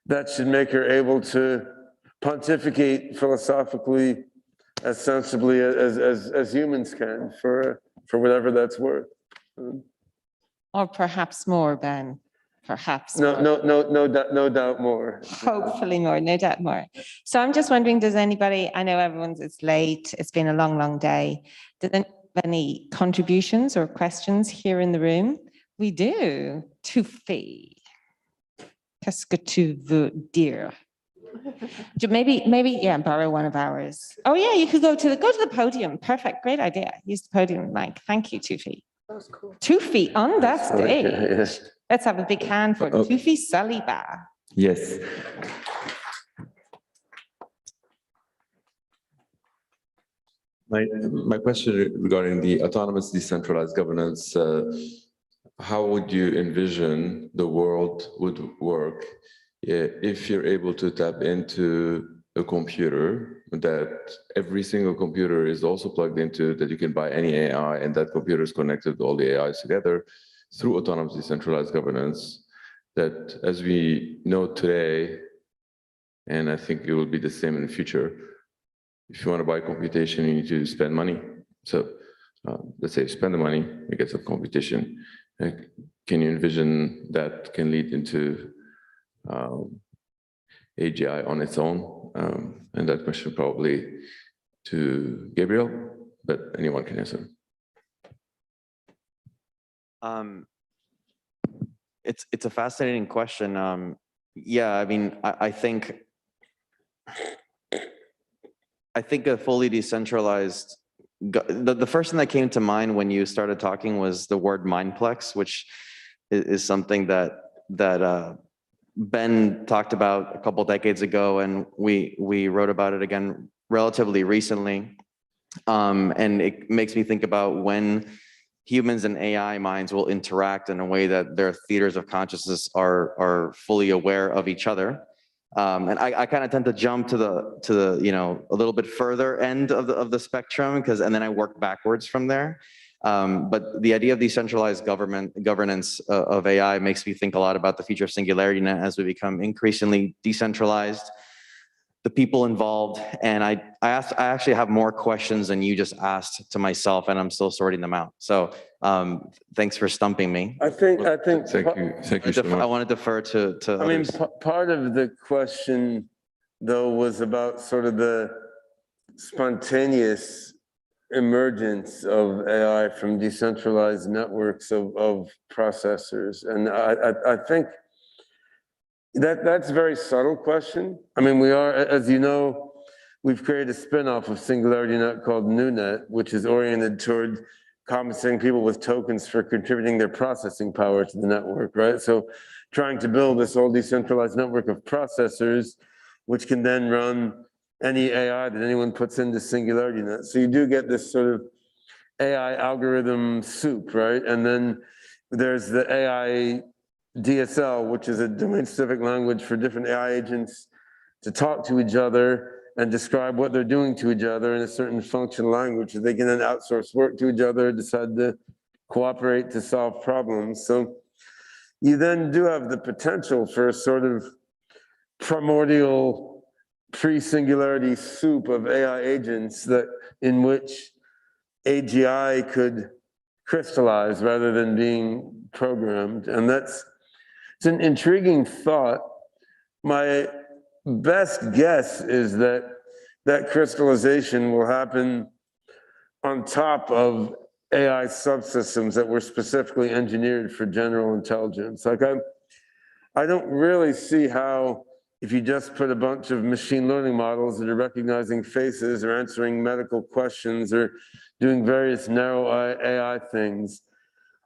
that should make her able to pontificate philosophically as sensibly as humans can for whatever that's worth. Or perhaps more, Ben. Perhaps No, more. no doubt more. Hopefully more, no doubt more. So I'm just wondering, does anybody, I know it's late, it's been a long, long day. Does anyone have any contributions or questions here in the room? We do. Tufi. Qu'est-ce que tu veux dire? Maybe, yeah, borrow one of ours. Oh yeah, you could go to the podium. Perfect, great idea. Use the podium mic. Thank you, Tufi. That was cool. Tufi on that stage. Yes. Let's have a big hand for Tufi Saliba. Yes. My question regarding the autonomous decentralized governance, how would you envision the world would work if you're able to tap into a computer that every single computer is also plugged into, that you can buy any AI and that computer is connected to all the AIs together through autonomous decentralized governance, that as we know today, and I think it will be the same in the future, if you want to buy computation, you need to spend money. So let's say you spend the money, you get some computation. Can you envision that can lead into AGI on its own? And that question probably to Gabriel, but anyone can answer. It's a fascinating question. Yeah, I mean, I think a fully decentralized, the first thing that came to mind when you started talking was the word mindplex, which is something that Ben talked about a couple decades ago, and we wrote about it again relatively recently. And it makes me think about when humans and AI minds will interact in a way that their theaters of consciousness are fully aware of each other. And I kind of tend to jump to the a little bit further end of the spectrum, and then I work backwards from there. But the idea of decentralized governance of AI makes me think a lot about the future of singularity net as we become increasingly decentralized, the people involved. And I actually have more questions than you just asked to myself, and I'm still sorting them out. So thanks for stumping me. I think. Thank you so much. I want to defer to I mean, others. part of the question, though, was about sort of the spontaneous emergence of AI from decentralized networks of processors. And I think that's a very subtle question. I mean, we are, as you know, we've created a spin-off of SingularityNet called NewNet, which is oriented toward compensating people with tokens for contributing their processing power to the network, right? So trying to build this whole decentralized network of processors, which can then run any AI that anyone puts into SingularityNet. So you do get this sort of AI algorithm soup, right? And then there's the AI DSL, which is a domain-specific language for different AI agents to talk to each other and describe what they're doing to each other in a certain functional language. They can then outsource work to each other, decide to cooperate to solve problems. So you then do have the potential for a sort of primordial pre-singularity soup of AI agents in which AGI could crystallize rather than being programmed. And it's an intriguing thought. My best guess is that crystallization will happen on top of AI subsystems that were specifically engineered for general intelligence. Like I don't really see how, if you just put a bunch of machine learning models that are recognizing faces or answering medical questions or doing various narrow AI things,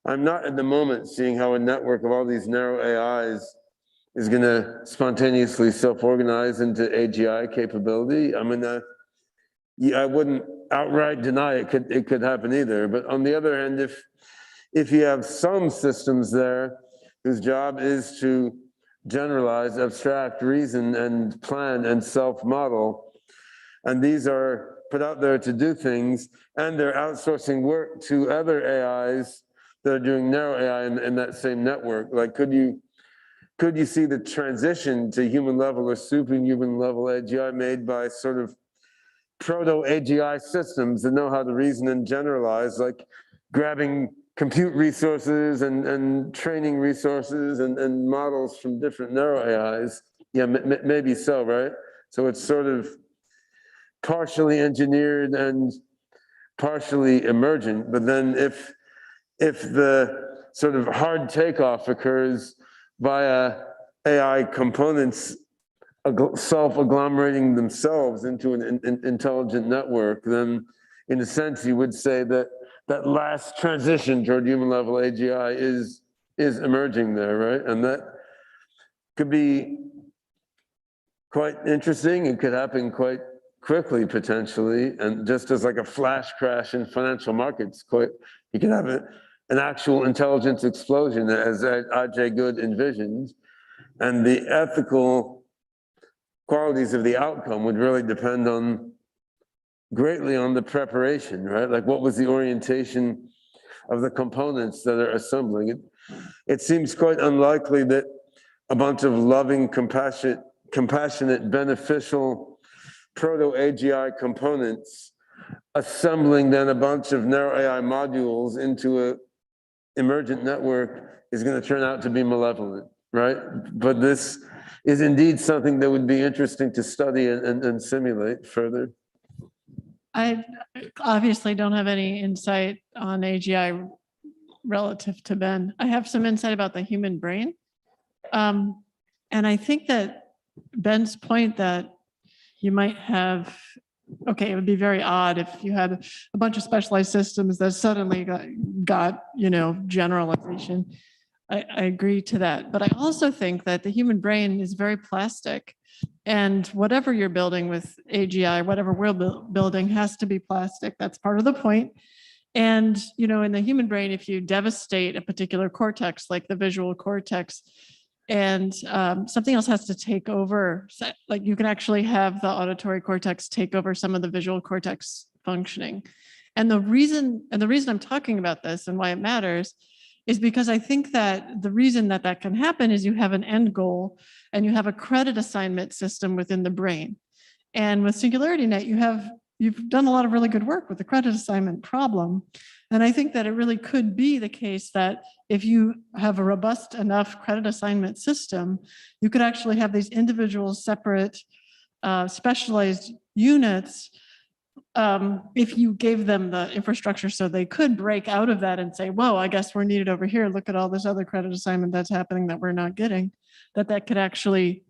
I'm not at the moment seeing how a network of all these narrow AIs is going to spontaneously self-organize into AGI capability. I mean, I wouldn't outright deny it could happen either. But on the other hand, if you have some systems there whose job is to generalize, abstract, reason, and plan and self-model, and these are put out there to do things, and they're outsourcing work to other AIs that are doing narrow AI in that same network. Like, could you see the transition to human level or superhuman level AGI made by sort of proto-AGI systems that know how to reason and generalize, like grabbing compute resources and training resources and models from different narrow AIs? Yeah, maybe so, right? So it's sort of partially engineered and partially emergent. But then if the sort of hard takeoff occurs via AI components self-agglomerating themselves into an intelligent network, then in a sense you would say that that last transition toward human level AGI is emerging there, right? And that could be quite interesting. It could happen quite quickly potentially, and just as like a flash crash in financial markets, you could have an actual intelligence explosion as Ajay Good envisioned, and the ethical qualities of the outcome would really depend greatly on the preparation, right? Like, what was the orientation of the components that are assembling? It seems quite unlikely that a bunch of loving, compassionate, beneficial proto-AGI components assembling then a bunch of narrow AI modules into a emergent network is going to turn out to be malevolent, right? But this is indeed something that would be interesting to study and simulate further. I obviously don't have any insight on AGI relative to Ben. I have some insight about the human brain. And I think that Ben's point that you might have, okay, it would be very odd if you had a bunch of specialized systems that suddenly got generalization. I agree to that. But I also think that the human brain is very plastic. And whatever you're building with AGI, whatever we're building has to be plastic. That's part of the point. And, in the human brain, if you devastate a particular cortex, like the visual cortex, and something else has to take over, like you can actually have the auditory cortex take over some of the visual cortex functioning. And the reason I'm talking about this and why it matters is because I think that the reason that can happen is you have an end goal and you have a credit assignment system within the brain. And with SingularityNet, you've done a lot of really good work with the credit assignment problem. And I think that it really could be the case that if you have a robust enough credit assignment system, you could actually have these individual separate specialized units if you gave them the infrastructure so they could break out of that and say, whoa, I guess we're needed over here. Look at all this other credit assignment that's happening that we're not getting, that could actually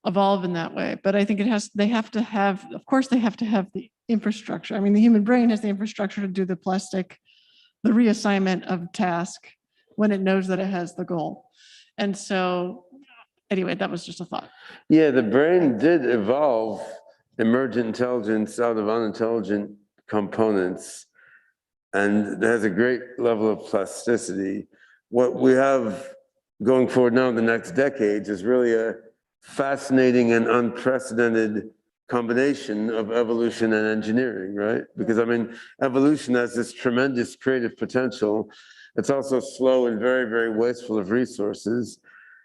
evolve in that way. But I think they have to have the infrastructure. I mean, the human brain has the infrastructure to do the reassignment of task when it knows that it has the goal. And so anyway, that was just a thought. Yeah, the brain did evolve emergent intelligence out of unintelligent components, and it has a great level of plasticity. What we have going forward now in the next decades is really a fascinating and unprecedented combination of evolution and engineering, right? Because I mean, evolution has this tremendous creative potential. It's also slow and very, very wasteful of resources.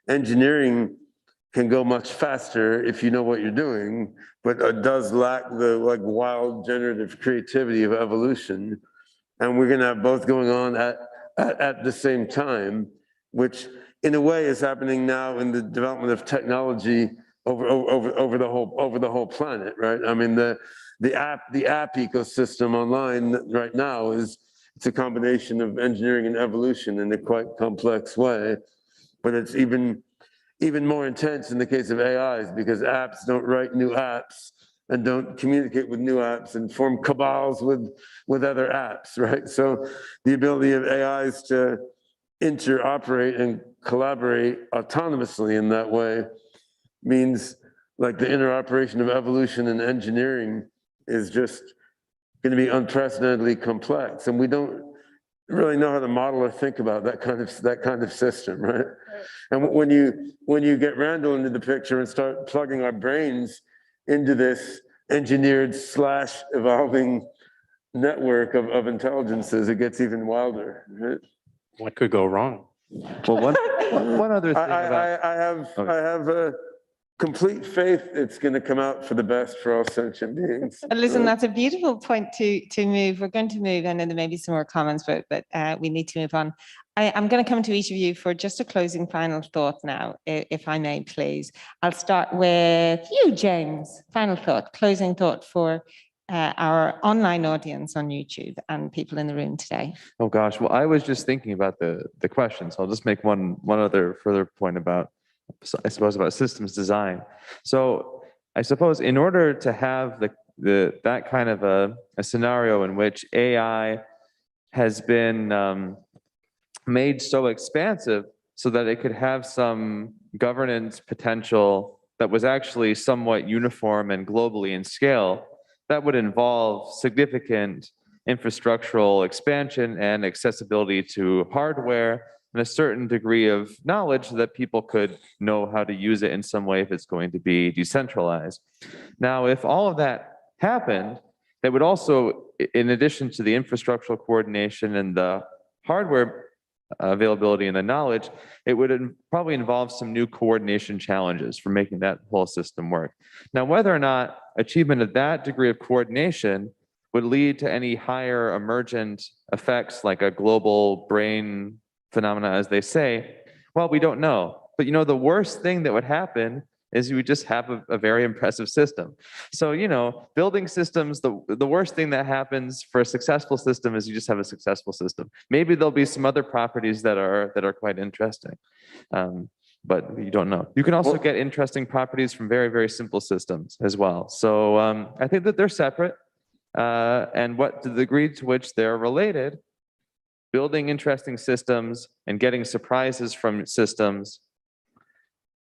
Engineering can go much faster if you know what you're doing, but it does lack the wild generative creativity of evolution. And we're gonna have both going on at the same time, which in a way is happening now in the development of technology over the whole planet, right? I mean, the app ecosystem online right now it's a combination of engineering and evolution in a quite complex way, but it's even more intense in the case of AIs because apps don't write new apps and don't communicate with new apps and form cabals with other apps, right? So the ability of AIs to interoperate and collaborate autonomously in that way means like the interoperation of evolution and engineering is just going to be unprecedentedly complex, and we don't really know how to model or think about that kind of system, right? And when you get Randal into the picture and start plugging our brains into this engineered / evolving network of intelligences, it gets even wilder, right? What could go wrong? Well, one other thing about. I have a complete faith it's going to come out for the best for all sentient beings. Listen, that's a beautiful point to move. We're going to move, and then there may be some more comments, but we need to move on. I'm going to come to each of you for just a closing final thought now, if I may, please. I'll start with you, James. Final thought, closing thought for our online audience on YouTube and people in the room today. Oh gosh, well, I was just thinking about the question, so I'll just make one other further point about, I suppose, about systems design. So I suppose in order to have that kind of a scenario in which AI has been made so expansive so that it could have some governance potential that was actually somewhat uniform and globally in scale, that would involve significant infrastructural expansion and accessibility to hardware and a certain degree of knowledge so that people could know how to use it in some way if it's going to be decentralized. Now, if all of that happened, that would also, in addition to the infrastructural coordination and the hardware availability and the knowledge, it would probably involve some new coordination challenges for making that whole system work. Now, whether or not achievement of that degree of coordination would lead to any higher emergent effects like a global brain phenomena, as they say, well, we don't know. But the worst thing that would happen is you would just have a very impressive system. So, building systems, the worst thing that happens for a successful system is you just have a successful system. Maybe there'll be some other properties that are quite interesting, but you don't know. You can also get interesting properties from very, very simple systems as well. So I think that they're separate, and the degree to which they're related, building interesting systems and getting surprises from systems,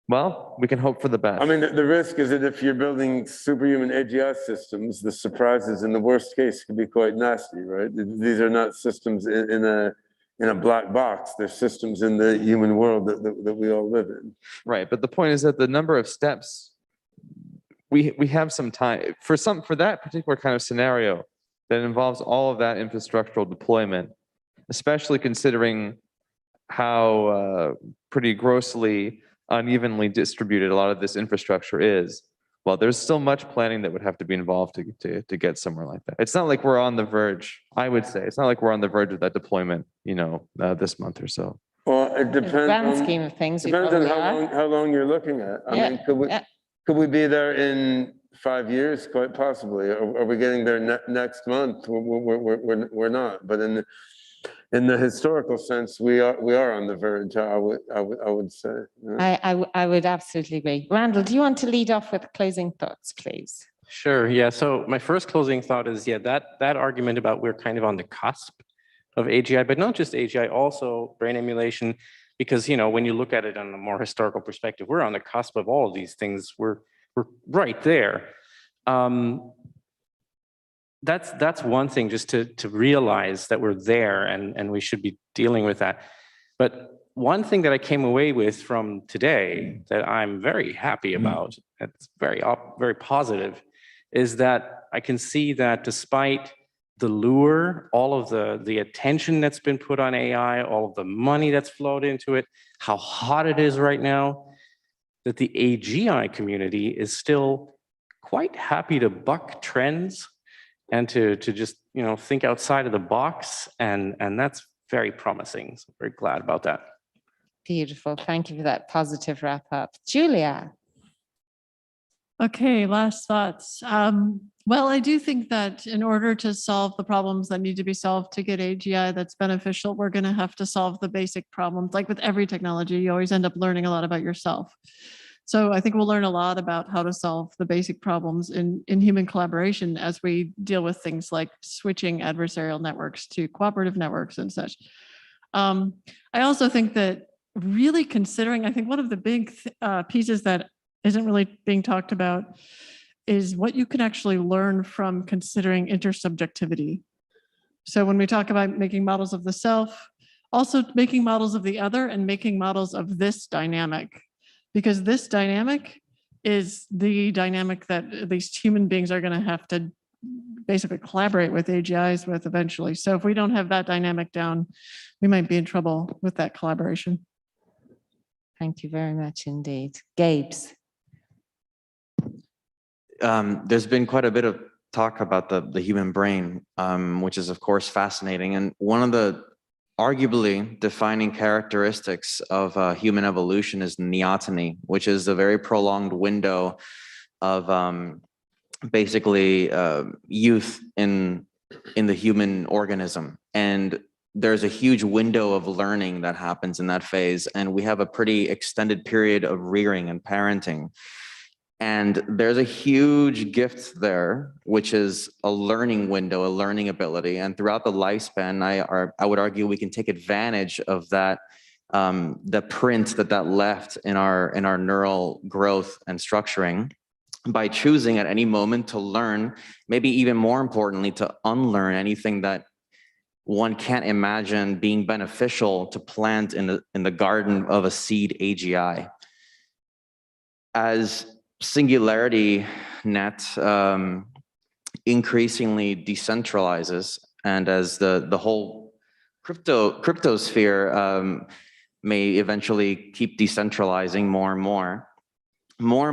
well, we can hope for the best. I mean, the risk is that if you're building superhuman AGI systems, the surprises in the worst case could be quite nasty, right? These are not systems in a black box. They're systems in the human world that we all live in. Right, but the point is that the number of steps, we have some time for that particular kind of scenario that involves all of that infrastructural deployment, especially considering how pretty grossly unevenly distributed a lot of this infrastructure is. Well, there's still much planning that would have to be involved to get somewhere like that. It's not like we're on the verge, I would say. It's not like we're on the verge of that deployment, this month or so. Well, it depends. In the grand scheme of things, depends on how long you're looking at. I mean, could we be there in 5 years? Quite possibly. Are we getting there next month? We're not. But in the historical sense, we are on the verge. I would say. Yeah. I would absolutely agree. Randal, do you want to lead off with closing thoughts, please? Sure. Yeah. So my first closing thought is, that argument about we're kind of on the cusp of AGI, but not just AGI, also brain emulation, because when you look at it on a more historical perspective, we're on the cusp of all of these things. We're right there. That's one thing, just to realize that we're there and we should be dealing with that. But one thing that I came away with from today that I'm very happy about, that's very positive, is that I can see that despite the lure, all of the attention that's been put on AI, all of the money that's flowed into it, how hot it is right now, that the AGI community is still quite happy to buck trends and to just think outside of the box, and that's very promising. So very glad about that. Beautiful. Thank you for that positive wrap up. Julia. Okay, last thoughts. Well, I do think that in order to solve the problems that need to be solved to get AGI that's beneficial, we're going to have to solve the basic problems. Like with every technology, you always end up learning a lot about yourself. So I think we'll learn a lot about how to solve the basic problems in human collaboration as we deal with things like switching adversarial networks to cooperative networks and such. I also think that really considering, I think one of the big pieces that isn't really being talked about is what you can actually learn from considering intersubjectivity. So when we talk about making models of the self, also making models of the other and making models of this dynamic, because this dynamic is the dynamic that at least human beings are going to have to basically collaborate with AGIs with eventually. So if we don't have that dynamic down, we might be in trouble with that collaboration. Thank you very much indeed. Gabes. There's been quite a bit of talk about the human brain, which is of course fascinating. And one of the arguably defining characteristics of human evolution is neoteny, which is a very prolonged window of basically youth in the human organism. And there's a huge window of learning that happens in that phase. And we have a pretty extended period of rearing and parenting. And there's a huge gift there, which is a learning window, a learning ability. And throughout the lifespan, I would argue we can take advantage of that, the print that left in our neural growth and structuring by choosing at any moment to learn, maybe even more importantly, to unlearn anything that one can't imagine being beneficial to plant in the garden of a seed AGI. As singularity net increasingly decentralizes, and as the whole cryptosphere may eventually keep decentralizing more and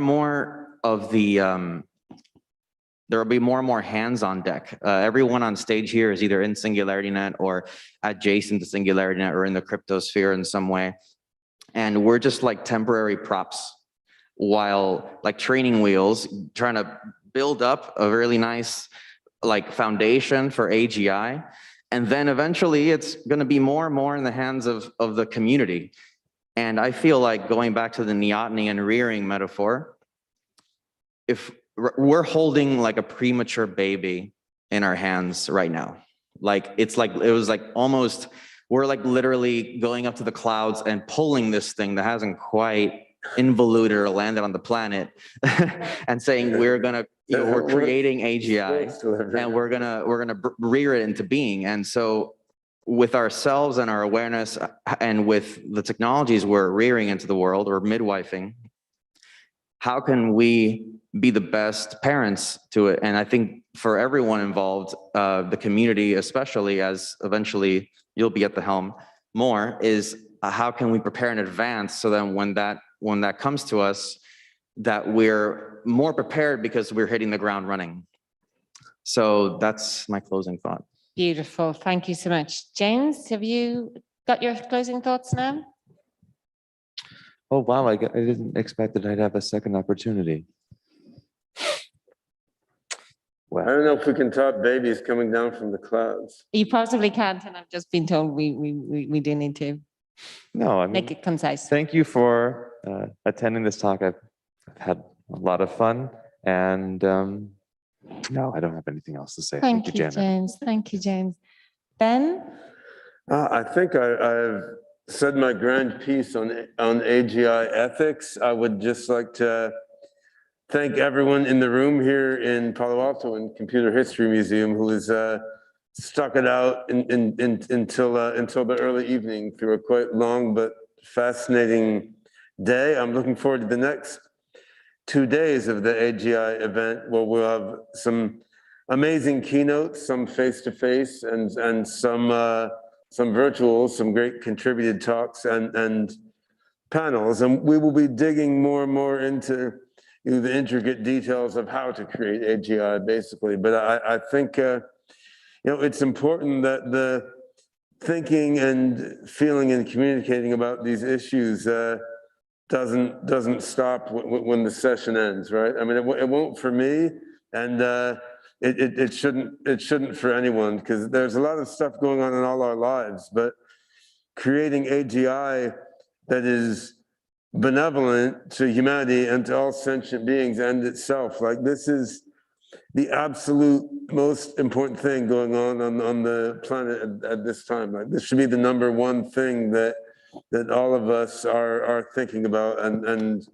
more of the there will be more and more hands on deck. Everyone on stage here is either in SingularityNet or adjacent to SingularityNet or in the cryptosphere in some way. And we're just like temporary props, while like training wheels, trying to build up a really nice like foundation for AGI. And then eventually it's going to be more and more in the hands of the community. And I feel like going back to the neoteny and rearing metaphor, if we're holding like a premature baby in our hands right now, like it was like almost, we're like literally going up to the clouds and pulling this thing that hasn't quite involuted or landed on the planet and saying we're creating AGI and we're gonna rear it into being. And so with ourselves and our awareness and with the technologies we're rearing into the world or midwifing, how can we be the best parents to it? And I think for everyone involved, the community, especially as eventually you'll be at the helm more, is how can we prepare in advance so that when that comes to us, that we're more prepared because we're hitting the ground running. So that's my closing thought. Beautiful. Thank you so much. James, have you got your closing thoughts now? Oh, wow. I didn't expect that I'd have a second opportunity. I don't know if we can top babies coming down from the clouds. You possibly can't, and I've just been told we do need to No, I mean, make it concise. thank you for attending this talk. I've had a lot of fun, and no, I don't have anything else to say. Thank you, Janet. James. Thank you, James. Ben? I think I've said my grand piece on AGI ethics. I would just like to thank everyone in the room here in Palo Alto and Computer History Museum who has stuck it out until the early evening through a quite long but fascinating day. I'm looking forward to the next 2 days of the AGI event, where we'll have some amazing keynotes, some face-to-face and some virtual, some great contributed talks and panels. And we will be digging more and more into the intricate details of how to create AGI, basically. But I think it's important that the thinking and feeling and communicating about these issues doesn't stop when the session ends, right? I mean, it won't for me, and it shouldn't for anyone, because there's a lot of stuff going on in all our lives, but creating AGI that is benevolent to humanity and to all sentient beings and itself, like this is the absolute most important thing going on the planet at this time. Like this should be the number one thing that all of us are thinking about and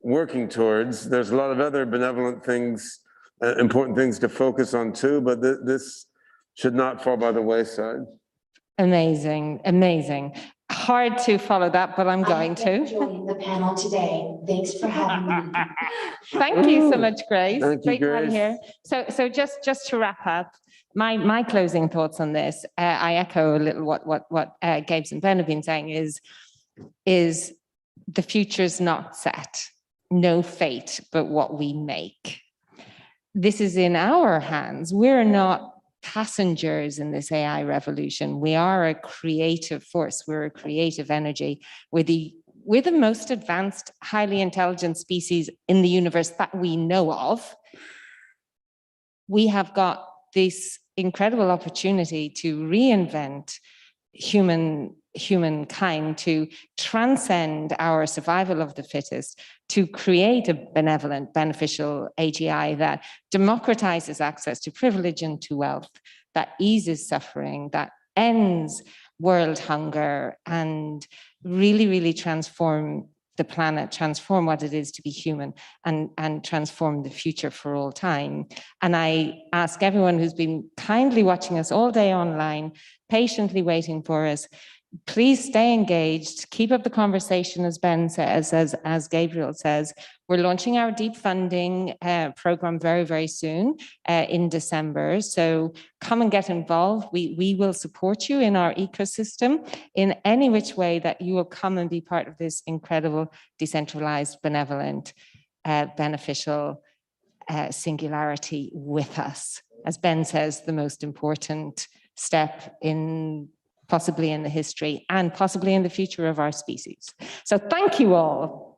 working towards. There's a lot of other benevolent things, important things to focus on too, but this should not fall by the wayside. Amazing, amazing. Hard to follow that, but I'm going to. Joining the panel today. Thanks for having me. Thank you so much, Grace. Thank you, Great to have you Grace. here. So just to wrap up, my closing thoughts on this, I echo a little what Gabes and Ben have been saying is the future's not set. No fate, but what we make. This is in our hands. We're not passengers in this AI revolution. We are a creative force. We're a creative energy. We're the most advanced, highly intelligent species in the universe that we know of. We have got this incredible opportunity to reinvent humankind, to transcend our survival of the fittest, to create a benevolent, beneficial AGI that democratizes access to privilege and to wealth, that eases suffering, that ends world hunger, and really, really transform the planet, transform what it is to be human, and transform the future for all time. And I ask everyone who's been kindly watching us all day online, patiently waiting for us, please stay engaged, keep up the conversation, as Ben says, as Gabriel says. We're launching our deep funding program very, very soon in December. So come and get involved. We will support you in our ecosystem in any which way that you will come and be part of this incredible, decentralized, benevolent, beneficial singularity with us. As Ben says, the most important step possibly in the history and possibly in the future of our species. So thank you all.